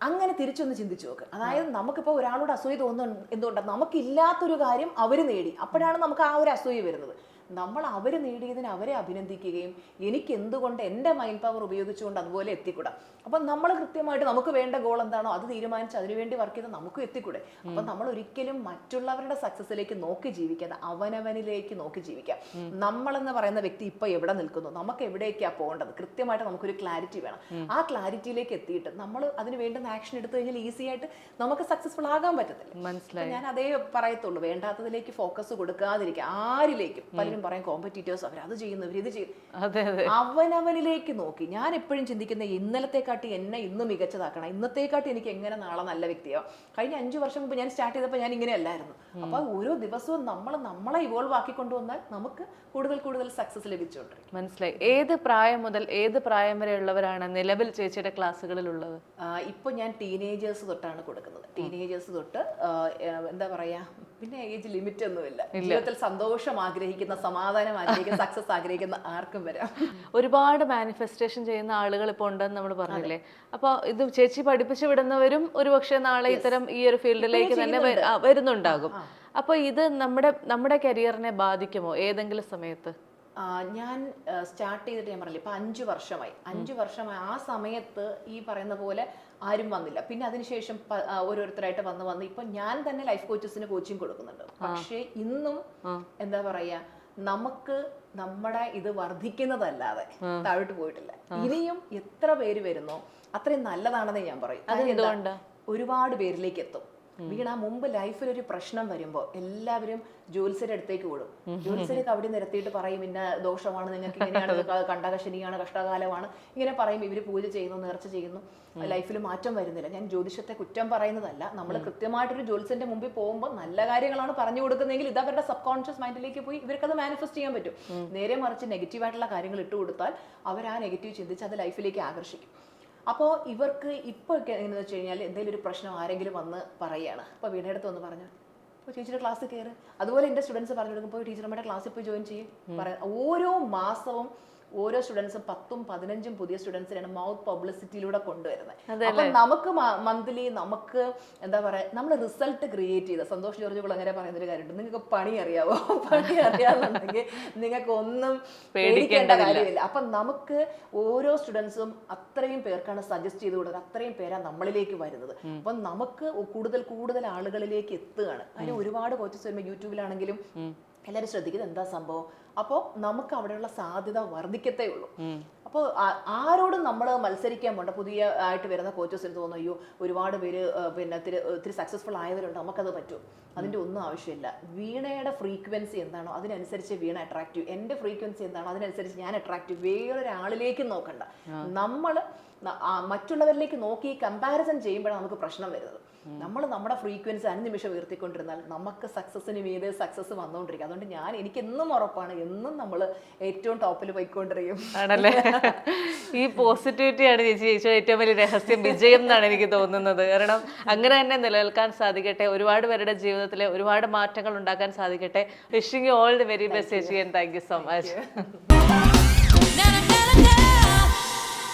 S2: അങ്ങനെ തിരിച്ചൊന്ന് ചിന്തിച്ചു നോക്ക്. അതായത് നമുക്കിപ്പോൾ ഒരാളോട് അസൂയ തോന്നുന്നു, എന്തുകൊണ്ടാണ് നമുക്കില്ലാത്തൊരു കാര്യം അവർ നേടി, അപ്പോഴാണ് നമുക്ക് ആ ഒരു അസൂയ വരുന്നത്. നമ്മൾ അവർ നേടിയതിന് അവരെ അഭിനന്ദിക്കുകയും എനിക്ക് എന്തുകൊണ്ട് എൻ്റെ മൈൻഡ് പവർ ഉപയോഗിച്ചുകൊണ്ട് അതുപോലെ എത്തിക്കൂടാ. അപ്പം നമ്മൾ കൃത്യമായിട്ട് നമുക്ക് വേണ്ട ഗോൾ എന്താണോ അത് തീരുമാനിച്ച് അതിനുവേണ്ടി വർക്ക് ചെയ്ത് നമുക്കും എത്തിക്കൂടെ. അപ്പം നമ്മൾ ഒരിക്കലും മറ്റുള്ളവരുടെ സക്സസിലേക്ക് നോക്കി ജീവിക്കാതെ അവനവനിലേക്ക് നോക്കി ജീവിക്കാം. നമ്മളെന്ന് പറയുന്ന വ്യക്തി ഇപ്പൊ എവിടെ നിൽക്കുന്നു, നമുക്ക് എവിടേക്കാണ് പോകേണ്ടത്, കൃത്യമായിട്ട് നമുക്കൊരു ക്ലാരിറ്റി വേണം. ആ ക്ലാരിറ്റിയിലേക്ക് എത്തിയിട്ട് നമ്മൾ അതിന് വേണ്ടുന്ന ആക്ഷൻ എടുത്തു കഴിഞ്ഞാൽ ഈസി ആയിട്ട് നമുക്ക് സക്സസ്ഫുൾ ആകാൻ പറ്റത്തില്ല.
S1: മനസ്സിലായി.
S2: ഞാൻ അതേ പറയത്തുള്ളൂ, വേണ്ടാത്തതിലേക്ക് ഫോക്കസ് കൊടുക്കാതിരിക്കുക. ആരിലേക്കും പലരും പറയും കോമ്പറ്റീറ്റേഴ്സ് അവർ അത് ചെയ്യുന്നു, ഇവർ ഇത് ചെയ്യുന്നു. അവനവനിലേക്ക് നോക്കി ഞാൻ എപ്പോഴും ചിന്തിക്കുന്ന ഇന്നലത്തെക്കാട്ടി എന്നെ ഇന്ന് മികച്ചതാക്കണം, ഇന്നത്തെക്കാട്ടി എനിക്ക് എങ്ങനെ നാളെ നല്ല വ്യക്തിയാവും. കഴിഞ്ഞ 5 വർഷം മുമ്പ് ഞാൻ സ്റ്റാർട്ട് ചെയ്തപ്പോൾ ഞാൻ ഇങ്ങനെയല്ലായിരുന്നു. അപ്പൊ ഓരോ ദിവസവും നമ്മളെ ഇവോൾവ് ആക്കിക്കൊണ്ടുവന്നാൽ നമുക്ക് കൂടുതൽ കൂടുതൽ സക്സസ് ലഭിച്ചുകൊണ്ടിരിക്കും.
S1: മനസ്സിലായി. ഏത് പ്രായം മുതൽ ഏത് പ്രായം വരെ ഉള്ളവരാണ് നിലവിൽ ചേച്ചിയുടെ ക്ലാസ്സുകളിൽ ഉള്ളത്?
S2: ഇപ്പൊ ഞാൻ ടീനേജേഴ്സ് തൊട്ടാണ് കൊടുക്കുന്നത്. ടീനേജേഴ്സ് തൊട്ട് എന്താ പറയാ, പിന്നെ ഏജ് ലിമിറ്റ് ഒന്നുമില്ല. ജീവിതത്തിൽ സന്തോഷം ആഗ്രഹിക്കുന്ന, സമാധാനം ആഗ്രഹിക്കുന്ന, സക്സസ് ആഗ്രഹിക്കുന്ന ആർക്കും വരാം.
S1: ഒരുപാട് മാനിഫെസ്റ്റേഷൻ ചെയ്യുന്ന ആളുകൾ ഇപ്പോൾ ഉണ്ടെന്ന് നമ്മൾ പറഞ്ഞില്ലേ. അപ്പോൾ ഇത് ചേച്ചി പഠിപ്പിച്ചു വിടുന്നവരും ഒരുപക്ഷെ നാളെ ഇത്തരം ഈ ഒരു ഫീൽഡിലേക്ക് തന്നെ വരുന്നുണ്ടാകും. അപ്പോൾ ഇത് നമ്മുടെ കരിയറിനെ ബാധിക്കുമോ ഏതെങ്കിലും സമയത്ത്?
S2: ഞാൻ സ്റ്റാർട്ട് ചെയ്തിട്ട് ഞാൻ പറഞ്ഞില്ല, ഇപ്പൊ 5 വർഷമായി. 5 വർഷമായി ആ സമയത്ത് ഈ പറയുന്ന പോലെ ആരും വന്നില്ല. പിന്നെ അതിനുശേഷം ഓരോരുത്തരായിട്ട് വന്ന് ഇപ്പൊ ഞാൻ തന്നെ ലൈഫ് കോച്ചസിന് കോച്ചിങ് കൊടുക്കുന്നുണ്ട്. പക്ഷേ ഇന്നും എന്താ പറയാ, നമുക്ക് നമ്മുടെ ഇത് വർദ്ധിക്കുന്നതല്ലാതെ താഴോട്ട് പോയിട്ടില്ല. ഇനിയും എത്ര പേര് വരുന്നോ അത്രയും നല്ലതാണെന്ന് ഞാൻ പറയും. ഒരുപാട് പേരിലേക്ക് എത്തും. വീണ മുമ്പ് ലൈഫിൽ ഒരു പ്രശ്നം വരുമ്പോൾ എല്ലാവരും ജ്യോത്സ്യരുടെ അടുത്തേക്ക് ഓടും. ജ്യോത്സ്യരൊക്കെ അവിടെ നിരത്തിയിട്ട് പറയും ഇന്ന ദോഷമാണ്, നിങ്ങൾക്ക് ഇങ്ങനെയാണ്, കണ്ടകശനിയാണ്, കഷ്ടകാലമാണ്, ഇങ്ങനെ പറയും. ഇവർ പൂജ ചെയ്യുന്നു, നേർച്ച ചെയ്യുന്നു, ലൈഫിൽ മാറ്റം വരുന്നില്ല. ഞാൻ ജ്യോതിഷത്തെ കുറ്റം പറയുന്നതല്ല. നമ്മൾ കൃത്യമായിട്ടൊരു ജ്യോത്സ്യന്റെ മുമ്പിൽ പോകുമ്പോൾ നല്ല കാര്യങ്ങളാണ് പറഞ്ഞു കൊടുക്കുന്നതെങ്കിൽ ഇത് അവരുടെ സബ് കോൺഷ്യസ് മൈൻഡിലേക്ക് പോയി ഇവർക്കത് മാനിഫെസ്റ്റ് ചെയ്യാൻ പറ്റും. നേരെ മറിച്ച് നെഗറ്റീവായിട്ടുള്ള കാര്യങ്ങൾ ഇട്ട് കൊടുത്താൽ അവർ ആ നെഗറ്റീവ് ചിന്തിച്ച് അത് ലൈഫിലേക്ക് ആകർഷിക്കും. അപ്പോൾ ഇവർക്ക് ഇപ്പോൾ എങ്ങനെയാണെന്ന് വെച്ച് കഴിഞ്ഞാൽ എന്തെങ്കിലും ഒരു പ്രശ്നം ആരെങ്കിലും വന്ന് പറയുകയാണ്. അപ്പോൾ വീണടുത്ത് വന്ന് പറഞ്ഞു ഇപ്പോൾ ടീച്ചറുടെ ക്ലാസ്സിൽ കയറ്. അതുപോലെ എൻ്റെ സ്റ്റുഡൻസ് പറഞ്ഞു കൊടുക്കുമ്പോൾ ടീച്ചർമാരുടെ ക്ലാസ്സിൽ പോയി ജോയിൻ ചെയ്യും. ഓരോ മാസവും ഓരോ സ്റ്റുഡൻസും 10ഉം 15ഉം പുതിയ സ്റ്റുഡൻസിനാണ് മൗത്ത് പബ്ലിസിറ്റിയിലൂടെ കൊണ്ടുവരുന്നത്. അപ്പൊ നമുക്ക് മന്ത്ലി നമുക്ക് എന്താ പറയാ, നമ്മൾ റിസൾട്ട് ക്രിയേറ്റ് ചെയ്ത സന്തോഷ് ജോർജ് അങ്ങനെ പറയുന്നൊരു കാര്യമുണ്ട്. നിങ്ങൾക്ക് പണി അറിയാവോ? പണി അറിയാന്നുണ്ടെങ്കിൽ നിങ്ങൾക്ക് ഒന്നും പേടിക്കേണ്ട കാര്യമില്ല. അപ്പൊ നമുക്ക് ഓരോ സ്റ്റുഡൻസും അത്രയും പേർക്കാണ് സജസ്റ്റ് ചെയ്ത് കൊടുക്കുന്നത്, അത്രയും പേരാണ് നമ്മളിലേക്ക് വരുന്നത്. അപ്പൊ നമുക്ക് കൂടുതൽ കൂടുതൽ ആളുകളിലേക്ക് എത്തുകയാണ്. അതിന് ഒരുപാട് കോച്ചസ് വരുമ്പോൾ യൂട്യൂബിലാണെങ്കിലും എല്ലാവരും ശ്രദ്ധിക്കുന്നത് എന്താ സംഭവം. അപ്പോൾ നമുക്ക് അവിടെയുള്ള സാധ്യത വർദ്ധിക്കത്തേ ഉള്ളൂ. അപ്പോൾ ആരോടും നമ്മൾ മത്സരിക്കാൻ പോണ്ട. പുതിയ ആയിട്ട് വരുന്ന കോച്ചസിന് തോന്നുന്നു അയ്യോ ഒരുപാട് പേര് പിന്നെ ഒത്തിരി സക്സസ്ഫുൾ ആയവരുണ്ട്, നമുക്കത് പറ്റും. അതിൻ്റെ ഒന്നും ആവശ്യമില്ല. വീണയുടെ ഫ്രീക്വൻസി എന്താണോ അതിനനുസരിച്ച് വീണ അട്രാക്റ്റീവ്, എൻ്റെ ഫ്രീക്വൻസി എന്താണോ അതിനനുസരിച്ച് ഞാൻ അട്രാക്റ്റീവ്. വേറൊരാളിലേക്ക് നോക്കണ്ട. നമ്മൾ മറ്റുള്ളവരിലേക്ക് നോക്കി കമ്പാരിസൺ ചെയ്യുമ്പോഴാണ് നമുക്ക് പ്രശ്നം വരുന്നത്. നമ്മൾ നമ്മുടെ ഫ്രീക്വൻസി 5 നിമിഷം ഉയർത്തിക്കൊണ്ടിരുന്നാൽ നമുക്ക് സക്സസിന് മീതെ സക്സസ് വന്നുകൊണ്ടിരിക്കും. അതുകൊണ്ട് എനിക്ക് എന്നും ഉറപ്പാണ്, എന്നും നമ്മൾ ഏറ്റവും ടോപ്പിൽ പോയിക്കൊണ്ടിരിക്കും.
S1: ആണല്ലേ? ഈ പോസിറ്റിവിറ്റിയാണ് ചേച്ചി ഏറ്റവും വലിയ രഹസ്യം, വിജയം എന്നാണ് എനിക്ക് തോന്നുന്നത്. കാരണം അങ്ങനെ തന്നെ നിലനിൽക്കാൻ സാധിക്കട്ടെ, ഒരുപാട് പേരുടെ ജീവിതത്തിൽ ഒരുപാട് മാറ്റങ്ങൾ ഉണ്ടാക്കാൻ സാധിക്കട്ടെ. Wishing you all the very best ചേച്ചി, and thank you so much.